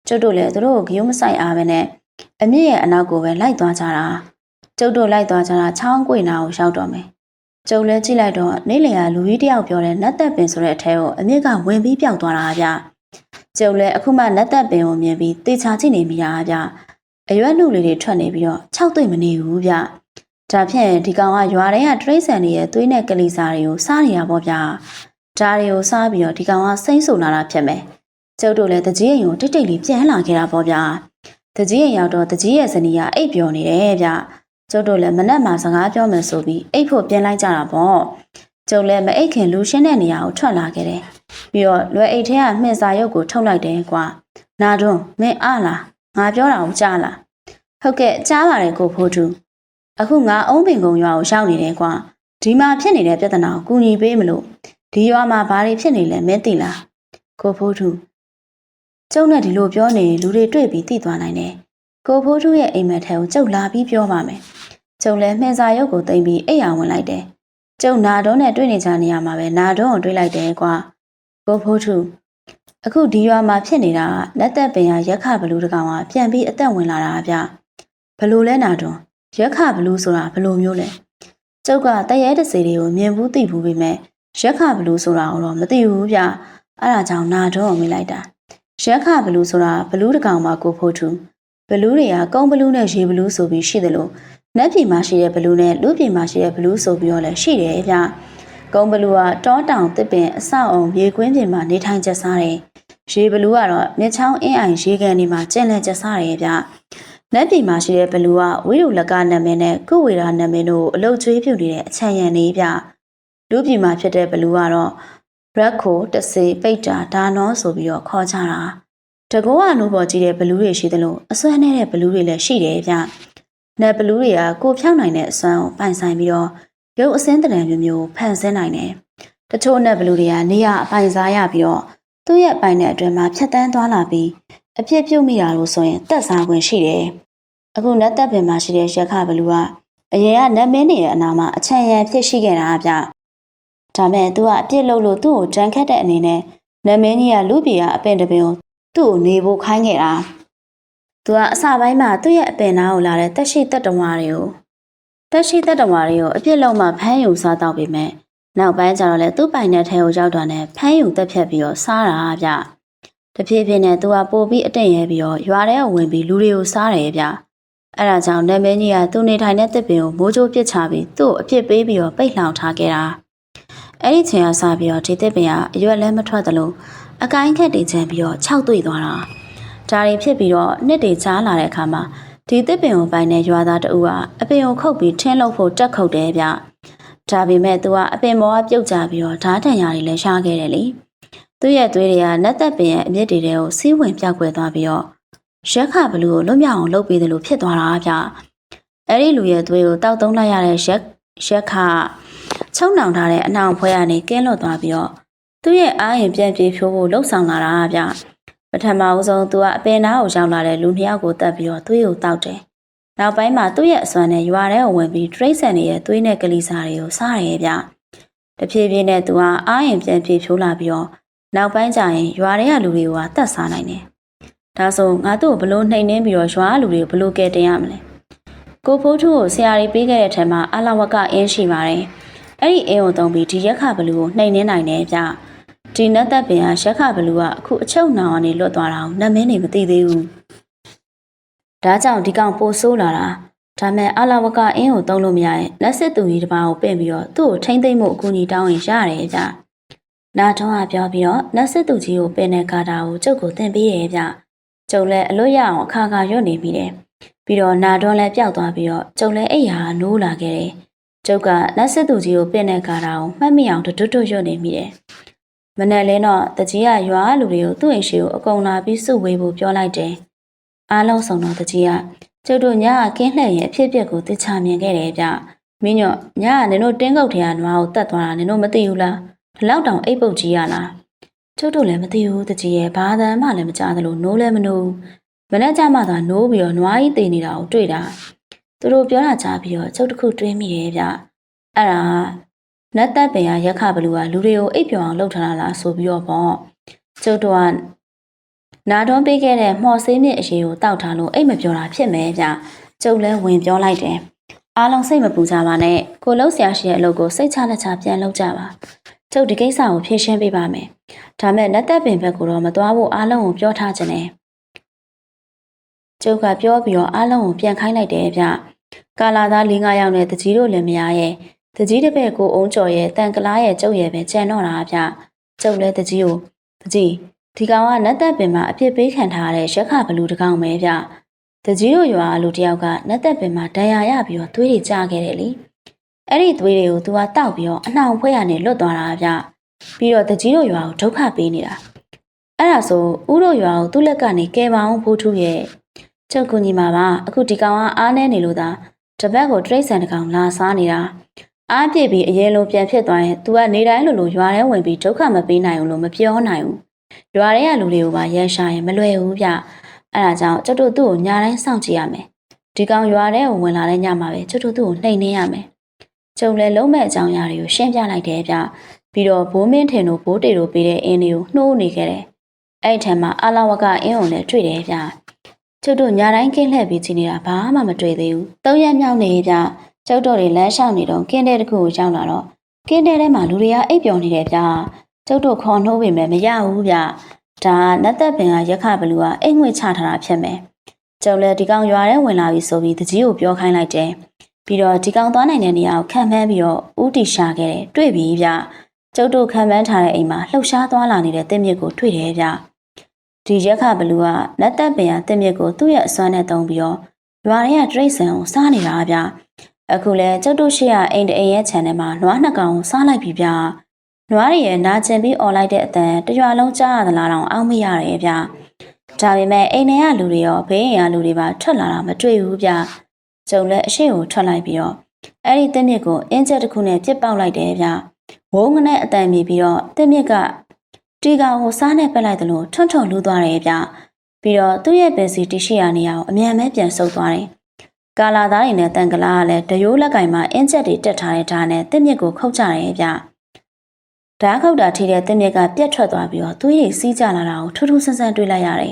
ကျုပ်တို့လည်းသူတို့ကိုဂရုမစိုက်အားပဲနဲ့အမြင့်ရဲ့အနောက်ကိုပဲလိုက်သွားကြတာကျုပ်တို့လိုက်သွားကြတာချောင်းကွေနာကိုရောက်တော့မယ်ကျုပ်လည်းကြည့်လိုက်တော့နေလည်ကလူကြီးတယောက်ပြောတဲ့နတ်သက်ပင်ဆိုတဲ့အထဲကိုအမြင့်ကဝင်ပြီးပျောက်သွားတာဗျကျုပ်လည်းအခုမှနတ်သက်ပင်ကိုမြင်ပြီးတေချာကြည့်နေမိတာဗျအရွက်လူလေးတွေထွက်နေပြီးတော့၆သိမ့်မနေဘူးဗျဒါဖြင့်ဒီကောင်ကရွာထဲကတရိတ်ဆန်တွေရဲ့သွေးနဲ့ကလေးစားတွေကိုစားနေတာပေါ့ဗျာဒါတွေကိုစားပြီးတော့ဒီကောင်ကစိမ့်ဆူလာတာဖြစ်မယ်ကျုပ်တို့လည်းတကြီးရင်ကိုတိတ်တိတ်လေးပြန်လာခဲ့တာပေါ့ဗျာတကြီးရင်ရောက်တော့တကြီးရဲ့ဇနီးကအိပ်ပျော်နေတယ်ဗျကျုပ်တို့လည်းမနက်မှစကားပြောမယ်ဆိုပြီးအိပ်ဖို့ပြင်လိုက်ကြတာပေါ့ကျုပ်လည်းမအိပ်ခင်လူရှင်းတဲ့နေရာကိုထွက်လာခဲ့တယ်ပြီးတော့လွယ်အိတ်ထဲကမှင်စာရုပ်ကိုထုတ်လိုက်တယ်ကွာနာတွန်းမင်းအားလားငါပြောတာကိုကြားလားဟုတ်ကဲ့ကြားပါတယ်ကိုဖိုးသူအခုငါအုံးပင်ကုံရွာကိုရောက်နေတယ်ကွာဒီမှာဖြစ်နေတဲ့ပြဿနာကိုကူညီပေးမလို့ဒီရွာမှာဘာတွေဖြစ်နေလဲမင်းသိလားကိုဖိုးသူကျုပ်နဲ့ဒီလိုပြောနေလူတွေတွေ့ပြီးသိသွားနိုင်တယ်ကိုဖိုးသူရဲ့အိမ်မက်ထဲကိုကျုပ်လာပြီးပြောပါမယ်ကျုပ်လည်းမှင်စာရုပ်ကိုသိမ့်ပြီးအိမ်အောင်ဝင်လိုက်တယ်ကျုပ်နာတွန်းနဲ့တွေ့နေကြနေရမှာပဲနာတွန်းကိုတွေ့လိုက်တယ်ကွာကိုဖိုးသူအခုဒီရွာမှာဖြစ်နေတာလက်သက်ပင်ရရက်ခဘလူးတကောင်ကပြန်ပြီးအသက်ဝင်လာတာဗျဘလို့လဲနာတွန်းရက်ခဘလူးဆိုတာဘလို့မျိုးလဲကျုပ်ကတရဲတစီတွေကိုမြင်ဘူးသိဘူးပဲမဲ့ရက်ခဘလူးဆိုတာတော့မသိဘူးဗျအဲ့ဒါကြောင့်နာတွန်းကိုမိလိုက်တာရက်ခဘလူးဆိုတာဘလူးတကောင်မှာကိုဖိုးသူဘလူးတွေကကုန်းဘလူးနဲ့ရေဘလူးဆိုပြီးရှိတယ်လို့နက်ပြည်မှာရှိတဲ့ဘလူးနဲ့လူပြည်မှာရှိတဲ့ဘလူးဆိုပြီးတော့လည်းရှိတယ်ဗျကုန်းဘလူးကတောတောင်တစ်ပင်အဆောက်အုံရေကွင်းပြင်မှာနေထိုင်ကျစားတယ်ရေဘလူးကတော့မြစ်ချောင်းအင်းအိုင်ရေကန်တွေမှာကျင်လည်ကျစားတယ်ဗျနက်ပြည်မှာရှိတဲ့ဘလူးကဝိရုလကနာမည်နဲ့ကုဝေရာနာမည်တို့အလုတ်ကျွေးပြုနေတဲ့အချမ်းရံလေးဗျလူပြည်မှာဖြစ်တဲ့ဘလူးကတော့ရက်ခိုတစေပိတ်တာဒါနောဆိုပြီးတော့ခေါ်ကြတာတကောကနိုးပေါ်ကြီးတဲ့ဘလူးတွေရှိသလိုအစွမ်းနဲ့ဘလူးတွေလည်းရှိတယ်ဗျနက်ဘလူးတွေကကိုဖြောင်းနိုင်တဲ့အစွမ်းကိုပိုင်ဆိုင်ပြီးတော့ရုပ်အစင်းတရံမျိုးဖန်ဆင်းနိုင်တယ်တချို့နက်ဘလူးတွေကနေရအပိုင်စားရပြီးတော့သူ့ရဲ့ပိုင်တဲ့အတွင်းမှာဖြတ်တန်းသွားလာပြီးအပြစ်ပြုတ်မိတာလို့ဆိုရင်တက်စားခွင့်ရှိတယ်အခုနက်သက်ပင်မှာရှိတဲ့ရက်ခဘလူးကအရင်ကနက်မင်းနေတဲ့အနာမှာအချမ်းရံဖြစ်ရှိခဲ့တာဗျဒါမဲ့သူကအပြစ်လုပ်လို့သူ့ကိုကြမ်းခတ်တဲ့အနေနဲ့နက်မင်းကြီးကလူပြည်ကအပင်တပင်ကိုသူ့ကိုနေဖို့ခိုင်းခဲ့တာသူကအစပိုင်းမှာသူ့ရဲ့အပင်နားကိုလာတဲ့တက်ရှိတက်တဝါတွေကိုအပြစ်လုံးမှဖမ်းယူစားတော့ပေမဲ့နောက်ပိုင်းကျတော့လေသူ့ပိုင်တဲ့ထဲကိုရောက်တော့နဲ့ဖမ်းယူတက်ဖြတ်ပြီးတော့စားတာဗျတဖြည်းဖြည်းနဲ့သူကပို့ပြီးအတင့်ရဲပြီးတော့ရွာထဲကိုဝင်ပြီးလူတွေကိုစားတယ်ဗျအဲ့ဒါကြောင့်နမင်းကြီးကသူ့နေထိုင်တဲ့တစ်ပင်ကိုမိုးကြိုးပစ်ချပြီးသူ့ကိုအပြစ်ပေးပြီးတော့ပိတ်လှောင်ထားခဲ့တာအဲ့ဒီချိန်ကစပြီးတော့ဒီတစ်ပင်ကအရွက်လည်းမထွက်သလိုအကိုင်းခက်တွေချမ်းပြီးတော့ခြောက်သွေ့သွားတာဒါတွေဖြစ်ပြီးတော့နှစ်တွေကြားလာတဲ့အခါမှာဒီတစ်ပင်ကိုပိုင်တဲ့ရွာသားတအူကအပင်ကိုခုတ်ပြီးထင်းလုပ်ဖို့တက်ခုတ်တယ်ဗျဒါပေမဲ့သူကအပင်ပေါ်ကပြုတ်ကျပြီးတော့ဓာတ်ထန်ရာတွေလည်းရှားခဲ့တယ်လေသူ့ရဲ့သွေးတွေကနတ်သက်ပင်ရဲ့အမြစ်တွေကိုစီးဝင်ပြောက်ကွယ်သွားပြီးတော့ရက်ခဘလူးကိုလွတ်မြောက်အောင်လုပ်ပေးတယ်လို့ဖြစ်သွားတာဗျအဲ့ဒီလူရဲ့သွေးကိုတောက်သုံးလိုက်ရတဲ့ရက်ခချုံနှောင်ထားတဲ့အနှောင်ဖွဲကနေကင်းလွတ်သွားပြီးတော့သူ့ရဲ့အားရင်ပြန်ပြေဖြိုးဖို့လှုပ်ဆောင်လာတာဗျပထမဦးဆုံးသူကအပင်နားကိုရောက်လာတဲ့လူနှစ်ယောက်ကိုတတ်ပြီးတော့သွေးကိုတောက်တယ်နောက်ပိုင်းမှာသူ့ရဲ့အစွမ်းနဲ့ရွာထဲကိုဝင်ပြီးတရိတ်ဆန်တွေရဲ့သွေးနဲ့ကလေးစားတွေကိုစားရဲဗျတဖြည်းဖြည်းနဲ့သူကအားရင်ပြန်ပြေဖြိုးလာပြီးတော့နောက်ပိုင်းကျရင်ရွာထဲကလူတွေကတတ်စားနိုင်တယ် ဒါဆိုငါတို့ဘလို့နှိမ်နှင်းပြီးတော့ရွာလူတွေဘလို့ကဲတင်ရမလဲကိုဖိုးထုကိုဆရာကြီးပေးခဲ့တဲ့ထက်မှာအလာဝကအင်းရှိပါတယ်အဲ့ဒီအင်းကိုသုံးပြီးဒီရက်ခဘလူကိုနှိမ်နှင်းနိုင်တယ်ဗျဒီနတ်သက်ပင်ကရက်ခဘလူကအခုအချုပ်နောင်ကနေလွတ်သွားတာကိုနတ်မင်းတွေမသိသေးဘူးဒါကြောင့်ဒီကောင်ပိုဆိုးလာတာဒါမဲ့အလာဝကအင်းကိုသုံးလို့မရရင်လက်စစ်သူကြီးတစ်ပါးကိုပင့်ပြီးတော့သူ့ကိုထိမ့်သိမ့်မှုအကူအညီတောင်းရင်ရတယ်ဗျနာထုံးကပြောပြီးတော့လက်စစ်သူကြီးကိုပင့်တဲ့ကာတာကိုကျုပ်ကိုသင်ပေးတယ်ဗျကျုပ်လည်းအလွတ်ရအောင်အခါခါရွတ်နေပြီတယ်ပြီးတော့နာတွန်းလည်းပျောက်သွားပြီးတော့ကျုပ်လည်းအိယာနိုးလာခဲ့တယ်ကျုပ်ကလက်စစ်သူကြီးကိုပင့်တဲ့ကာတာကိုမှတ်မိအောင်တွတ်တွတ်ရွတ်နေမိတယ်မနေ့လင်းတော့တကြီးကရွာလူတွေကိုသူ့အိမ်ရှိကိုအကုန်လာပြီးစုဝေးဖို့ပြောလိုက်တယ်အားလုံးစုံတော့တကြီးကကျုပ်တို့ညကကင်းလှည့်ရဲ့အဖြစ်အပျက်ကိုသိချမြင်ခဲ့တယ်ဗျမင်းညော့ညကနင်တို့တင်းကုတ်ထဲကနွားကိုတတ်သွားတာနင်တို့မသိဘူးလားဒီလောက်တောင်အိပ်ပုတ်ကြီးရလားကျုပ်တို့လည်းမသိဘူးတကြီးရဲ့ဘာသာမှလည်းမကြားသလိုနိုးလည်းမနိုးမနေ့ကျမှသာနိုးပြီးတော့နွားကြီးတည်နေတာကိုတွေ့တာသူတို့ပြောတာကြားပြီးတော့ကျုပ်တခုတွေးမိတယ်ဗျအဲ့ဒါနတ်သက်ပင်ကရက်ခဘလူကလူတွေကိုအိပ်ပျော်အောင်လုပ်ထားတာလားဆိုပြီးတော့ပေါ့ကျုပ်တို့ကနာတွန်းပေးခဲ့တဲ့မှော်ဆေးမြင့်အရေးကိုတောက်ထားလို့အိတ်မပြောတာဖြစ်မယ်ဗျကျုပ်လည်းဝင်ပြောလိုက်တယ်အားလုံးစိတ်မပူကြပါနဲ့ကိုလှုပ်ရှားရှိတဲ့အလုပ်ကိုစိတ်ချလက်ချပြန်လုပ်ကြပါကျုပ်ဒီကိစ္စကိုဖြေရှင်းပေးပါမယ်ဒါမဲ့နတ်သက်ပင်ဘက်ကိုတော့မသွားဖို့အားလုံးကိုပြောထားခြင်းနဲ့ကျုပ်ကပြောပြီးတော့အားလုံးကိုပြန်ခိုင်းလိုက်တယ်ဗျကာလာသား၄-၅ယောက်နဲ့တကြီးတို့လည်းမရရဲ့တကြီးတစ်ပည့်ကိုအုံးကျော်ရဲ့တန်ကလားရဲ့ကျုပ်ရဲ့ပဲကြံတော့တာဗျကျုပ်လည်းတကြီးကိုတကြီးဒီကောင်ကနတ်သက်ပင်မှာအပြစ်ပေးခံထားရတဲ့ရက်ခဘလူတကောင်ပဲဗျတကြီးတို့ရွာလူတယောက်ကနတ်သက်ပင်မှာဒဏ်ရာရပြီးတော့သွေးတွေကျခဲ့တယ်လေအဲ့ဒီသွေးတွေကိုသူကတောက်ပြီးတော့အနှောင်ဖွဲရနေလွတ်သွားတာဗျပြီးတော့တကြီးတို့ရွာကိုဒုက္ခပေးနေတာအဲ့ဒါဆိုဦးတို့ရွာကိုသူ့လက်ကနေကဲပါအောင်ဖိုးထုရဲ့ကျုပ်ကူညီမှာပါအခုဒီကောင်ကအားနေနေလို့သာတပတ်ကိုတရိတ်ဆန်တကောင်လာစားနေတာအားပြည့်ပြီးအရင်လိုပြန်ဖြစ်သွားရင် तू ကနေတိုင်းလိုရွာထဲဝင်ပြီးဒုက္ခမပေးနိုင်ဘူးလို့မပြောနိုင်ဘူးရွာထဲကလူတွေကိုပါရန်ရှာရင်မလွယ်ဘူးဗျအဲ့ဒါကြောင့်ကျုပ်တို့သူ့ကိုညာတိုင်းစောင့်ကြည့်ရမယ်ဒီကောင်ရွာထဲကိုဝင်လာတဲ့ညမှာပဲကျုပ်တို့သူ့ကိုနှိမ်နှင်းရမယ်ကျုံလည်းလုံးမဲ့အကြောင်းအရာတွေကိုရှင်းပြလိုက်တယ်ဗျပြီးတော့ဘိုးမင်းထင်တို့ဘိုးတေတို့ပေးတဲ့အင်းတွေကိုနှိုးနေခဲ့တယ်အဲ့ထက်မှာအလာဝကအင်းုံလည်းတွေ့တယ်ဗျကျုပ်တို့ညာတိုင်းကင်းလှည့်ပြီးကြည့်နေတာဘာမှမတွေ့သေးဘူး၃ရက်မြောက်နေဗျကျုပ်တို့တွေလမ်းလျှောက်နေတော့ကင်းတဲ့တစ်ခုကိုရောက်လာတော့ကင်းတဲ့ထဲမှာလူတွေကအိပ်ပျော်နေတယ်ဗျကျုပ်တို့ခေါ်နှိုးပေမဲ့မရဘူးဗျဒါနတ်သက်ပင်ကရက်ခဘလူကအိမ်ငွေချထားတာဖြစ်မယ်ကျုပ်လည်းဒီကောင်ရွာထဲဝင်လာပြီဆိုပြီးတကြီးကိုပြောခိုင်းလိုက်တယ်ပြီးတော့ဒီကောင်သွားနိုင်တဲ့နေရာကိုခံမှန်းပြီးတော့ဦးတီရှာခဲ့တယ်တွေ့ပြီဗျကျုပ်တို့ခံမှန်းထားတဲ့အိမ်မှာလှုပ်ရှားသွားလာနေတဲ့တင့်မြစ်ကိုတွေ့တယ်ဗျဒီရက်ခဘလူကနတ်သက်ပင်ကတင့်မြစ်ကိုသူ့ရဲ့အစွမ်းနဲ့တုံးပြီးတော့ရွာထဲကတရိတ်ဆန်ကိုစားနေတာဗျအခုလဲကျုပ်တို့ရှိရအိမ်တအိမ်ရဲ့ခြံထဲမှာနွားနှစ်ကောင်ကိုစားလိုက်ပြီဗျနွားတွေရဲ့နာကျင်ပြီးអော်လိုက်တဲ့အတန်တရွာလုံးကြားရသလားတော့အောက်မရရဲဗျဒါပေမဲ့အိမ်ထဲကလူတွေရောဘေးအိမ်ကလူတွေပါထွက်လာတာမတွေ့ဘူးဗျကျုံလည်းအရှိကိုထွက်လိုက်ပြီးတော့အဲ့ဒီတင်းမြစ်ကိုအင်းချက်တစ်ခုနဲ့ပြစ်ပေါက်လိုက်တယ်ဗျဝုန်းငနဲ့အတန်မြည်ပြီးတော့တင်းမြစ်ကတီကောင်ကိုစားနဲ့ပက်လိုက်တယ်လို့ထွန်းထွန်းလူးသွားတယ်ဗျပြီးတော့သူ့ရဲ့ပင်စီတရှိရနေအောင်အမြန်မဲပြန်ဆုပ်သွားတယ်ကာလာသားတွေနဲ့တန်ကလားကလည်းတရိုးလက်ကင်မှာအင်းချက်တွေတက်ထားတဲ့ဓာတ်နဲ့တင်းမြစ်ကိုခုတ်ကြတယ်ဗျဓာတ်ခုတ်တာထိတဲ့တင်းမြစ်ကပြက်ထွက်သွားပြီးတော့သွေးတွေစီးကြလာတာကိုထူးထူးဆန်းဆန်းတွေ့လိုက်ရတယ်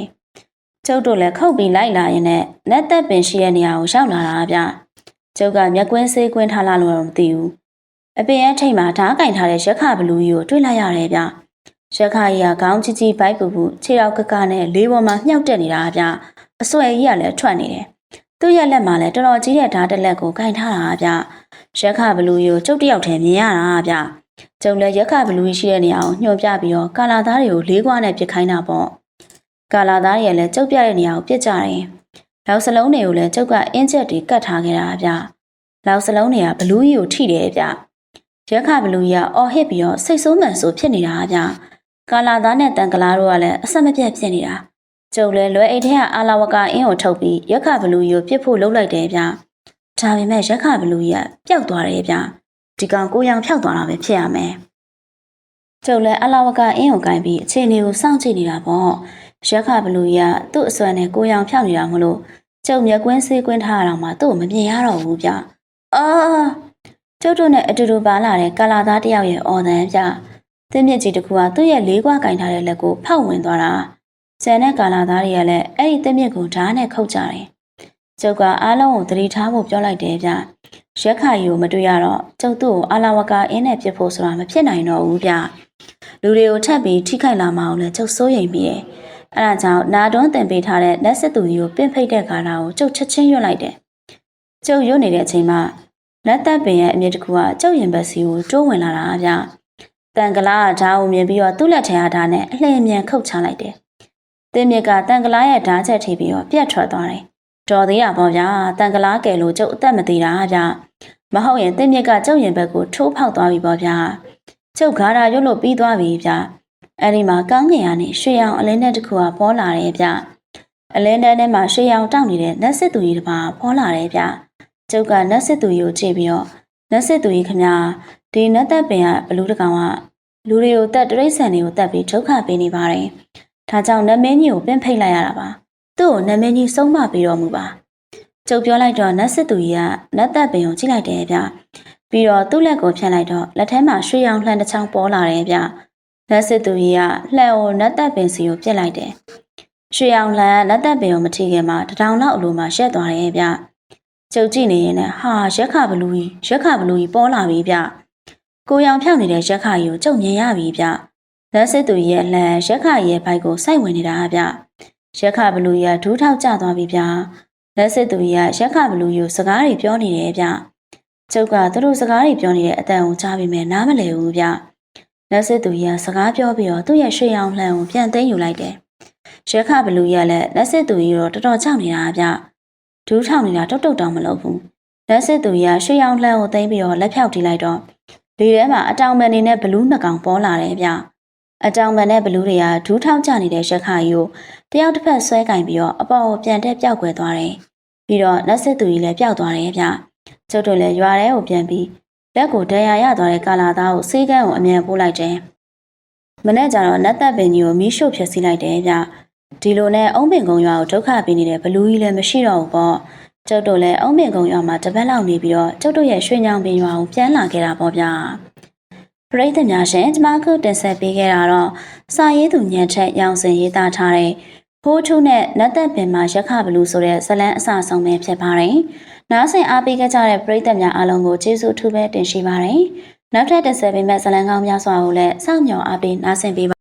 ကျုပ်တို့လည်းခုတ်ပြီးလိုက်လာရင်နဲ့လက်သက်ပင်ရှိတဲ့နေရာကိုရောက်လာတာဗျကျုပ်ကမျက်ကွင်းဆေးကွင်းထားလာလို့တော့မသိဘူးအပင်ရဲ့ထိတ်မှာဓာတ်ကင်ထားတဲ့ရက်ခဘလူကြီးကိုတွေ့လိုက်ရတယ်ဗျရက်ခကြီးကခေါင်းကြီးကြီးဘိုက်ပူပူခြေထောက်ကကနဲ့လေးပေါ်မှာမြှောက်တက်နေတာဗျအစွဲကြီးကလည်းထွက်နေတယ်သူ့ရဲ့လက်မှာလည်းတော်တော်ကြီးတဲ့ဓာတ်တစ်လက်ကိုကင်ထားတာဗျရက်ခဘလူကြီးကိုကျုပ်တယောက်တည်းမြင်ရတာဗျကျုပ်လည်းရက်ခဘလူကြီးရှိတဲ့နေရာကိုညှို့ပြပြီးတော့ကာလာသားတွေကိုလေးခွားနဲ့ပစ်ခိုင်းတာပေါ့ကာလာသားတွေလည်းကျုပ်ပြတဲ့နေရာကိုပစ်ကြတယ်လောက်စလုံးတွေကိုလည်းကျုပ်ကအင်းချက်တွေကတ်ထားခဲ့တာဗျလောက်စလုံးတွေကဘလူးကြီးကိုထိတယ်ဗျရက်ခဘလူးကြီးကအော်ဟစ်ပြီးတော့စိတ်ဆိုးမှန်ဆိုဖြစ်နေတာဗျကာလာသားနဲ့တန်ကလားတို့ကလည်းအဆက်မပြတ်ဖြစ်နေတာကျုပ်လည်းလွယ်အိတ်ထဲကအာလာဝကအင်းကိုထုတ်ပြီးရက်ခဘလူးကြီးကိုပြစ်ဖို့လုပ်လိုက်တယ်ဗျဒါပေမဲ့ရက်ခဘလူးကြီးကပျောက်သွားတယ်ဗျဒီကောင်ကိုရောင်ဖြောက်သွားတာပဲဖြစ်ရမယ်ကျုပ်လည်းအာလာဝကအင်းကိုကင်ပြီးအခြေအနေကိုစောင့်ကြည့်နေတာပေါ့ရက်ခဘလူးကြီးကသူ့အစွမ်းနဲ့ကိုရောင်ဖြောက်နေတာမလို့ကျုပ်မျက်ကွင်းဆေးကွင်းထားရတော့မှသူ့ကိုမမြင်ရတော့ဘူးဗျအာကျုပ်တို့နဲ့အတူတူပါလာတဲ့ကာလာသားတယောက်ရဲ့အော်တန်ဗျသင်းမြစ်ကြီးတစ်ခုကသူ့ရဲ့လေးခွားကင်ထားတဲ့လက်ကိုဖောက်ဝင်သွားတာ ။ကျန်တဲ့ကာလာသားတွေကလည်းအဲ့ဒီတက်မြစ်ကိုဓာတ်နဲ့ခုတ်ကြတယ်။ကျုပ်ကအားလုံးကိုသတိထားဖို့ပြောလိုက်တယ်ဗျ။ရက်ခါကြီးကိုမတွေ့ရတော့ကျုပ်သူ့ကိုအာလာဝကာအင်းနဲ့ပြစ်ဖို့ဆိုတာမဖြစ်နိုင်တော့ဘူးဗျ။လူတွေကိုထပ်ပြီးထိခိုက်လာမှအောင်လည်းကျုပ်စိုးရိမ်မိတယ်။အဲဒါကြောင့်နာတွန်းတင်ပေးထားတဲ့လက်စစ်သူကြီးကိုပင့်ဖိတ်တဲ့ကာလာကိုကျုပ်ချက်ချင်းရွတ်လိုက်တယ်။ကျုပ်ရွတ်နေတဲ့အချိန်မှာလက်သက်ပင်ရဲ့အမြင့်တစ်ခုကကျုပ်ရင်ဘက်စီကိုတိုးဝင်လာတာဗျ။တန်ကလားကဓာတ်ကိုမြင်ပြီးတော့သူ့လက်ထဲအားဓာတ်နဲ့အလှည့်အမြန်ခုတ်ချလိုက်တယ်။တင်းမြစ်ကတန်ကလားရဲ့ဓာတ်ချက်ထိပြီးတော့ပြတ်ထွက်သွားတယ်။တော်သေးရပါဗျာတန်ကလားကယ်လို့ကျုပ်အသက်မသေးတာဗျ။မဟုတ်ရင်တင်းမြစ်ကကျုပ်ရင်ဘက်ကိုထိုးဖောက်သွားပြီပေါ့ဗျာ။ကျုပ်ဂါရာရွတ်လို့ပြီးသွားပြီဗျ။အဲဒီမှာကောင်းကင်ကနေရွှေရောင်အလင်းနဲ့တစ်ခုကပေါ်လာတယ်ဗျ။အလင်းထဲမှာရွှေရောင်တောက်နေတဲ့နတ်စစ်သူကြီးတစ်ပါးပေါ်လာတယ်ဗျ။ကျုပ်ကနတ်စစ်သူကြီးကိုကြည့်ပြီးတော့နတ်စစ်သူကြီးခင်ဗျာဒီနတ်သက်ပင်ကဘလူးတကောင်ကလူတွေကိုတတ်တရိษံတွေကိုတတ်ပြီးဒုက္ခပေးနေပါတယ်။ဒါကြောင့်နတ်မင်းကြီးကိုပင့်ဖိတ်လိုက်ရတာပါ။သူ့ကိုနတ်မင်းကြီးဆုံးမပေးတော်မူပါ။ကျုပ်ပြောလိုက်တော့နတ်စစ်သူကြီးကနတ်သက်ပင်ကိုကြည့်လိုက်တယ်ဗျ။ပြီးတော့သူ့လက်ကိုဖြန့်လိုက်တော့လက်ထဲမှာရွှေရောင်လှန်တစ်ချောင်းပေါ်လာတယ်ဗျ။နတ်စစ်သူကြီးကလှန်ကိုနတ်သက်ပင်စီကိုပြစ်လိုက်တယ်။ရွှေရောင်လှန်နတ်သက်ပင်ကိုမထိခင်မှာတထောင်လောက်အလိုမှာရှက်သွားတယ်ဗျ။ကျုပ်ကြည့်နေရင်လည်းဟာရက်ခဘလူကြီးပေါ်လာပြီဗျ။ကိုရောင်ဖြောက်နေတဲ့ရက်ခကြီးကိုကျုပ်မြင်ရပြီဗျ။လက်စစ်သူရဲ့လှန်ရက်ခရဲ့ဘိုက်ကိုစိုက်ဝင်နေတာဗျ။ရက်ခဘလူကြီးကဒူးထောက်ကျသွားပြီဗျ။လက်စစ်သူကရက်ခဘလူကြီးကိုစကားတွေပြောနေတယ်ဗျ။ကျုပ်ကသူတို့စကားတွေပြောနေတဲ့အတန်ကိုကြားပြီးမှနားမလည်ဘူးဗျ။လက်စစ်သူကစကားပြောပြီးတော့သူ့ရဲ့ရွှေရောင်လှန်ကိုပြန်သိမ်းယူလိုက်တယ်။ရက်ခဘလူကြီးကလည်းလက်စစ်သူကြီးတော့တော်တော်ကြောက်နေတာဗျ။ဒူးထောက်နေတာတုတ်တောင်မလုပ်ဘူး။လက်စစ်သူကရွှေရောင်လှန်ကိုသိမ်းပြီးတော့လက်ဖြောက်တီးလိုက်တော့လေထဲမှာအတောင်ပန်နေနဲ့ဘလူးနှစ်ကောင်ပေါ်လာတယ်ဗျ။အတောင်ပန်နဲ့ဘလူးတွေကဒူးထောက်ကျနေတဲ့ရက်ခကြီးကိုတယောက်တစ်ဖက်ဆွဲကင်ပြီးတော့အပေါ်ကိုပြန်တက်ပြောက်ွယ်သွားတယ်။ပြီးတော့လက်စစ်သူကြီးလည်းပျောက်သွားတယ်ဗျ။ကျုပ်တို့လည်းရွာထဲကိုပြန်ပြီးလက်ကိုဒဏ်ရာရသွားတဲ့ကာလာသားကိုဆေးကန်းကိုအမြန်ပို့လိုက်တယ်။မနေ့ကျတော့နတ်သက်ပင်ကြီးကိုမီးရှို့ဖျက်ဆီးလိုက်တယ်ဗျ။ဒီလိုနဲ့အုံးပင်ကုန်းရွာကိုဒုက္ခပေးနေတဲ့ဘလူးကြီးလည်းမရှိတော့ဘူးပေါ့။ကျုပ်တို့လည်းအုံးပင်ကုန်းရွာမှာတပတ်လောက်နေပြီးတော့ကျုပ်တို့ရဲ့ရွှေညောင်ပင်ရွာကိုပြန်လာခဲ့တာပေါ့ဗျာ။ပရိသတ်များရှင်ကျမခုတင်ဆက်ပေးခဲ့တာတော့စာရေးသူညံထက်ရောင်စင်ရေးသားထားတဲ့ဖိုးထုနဲ့နတ်သက်ပင်မှာရက်ခဘလူဆိုတဲ့ဇလန်းအစဆုံးပဲဖြစ်ပါတယ်။နားဆင်အားပေးကြတဲ့ပရိသတ်များအားလုံးကိုကျေးဇူးထူးပဲတင်ရှိပါတယ်။နောက်ထပ်တင်ဆက်ပေးမယ့်ဇလန်းကောင်းများစွာကိုလည်းစောင့်မျှော်အားပေးနားဆင်ပေးပါ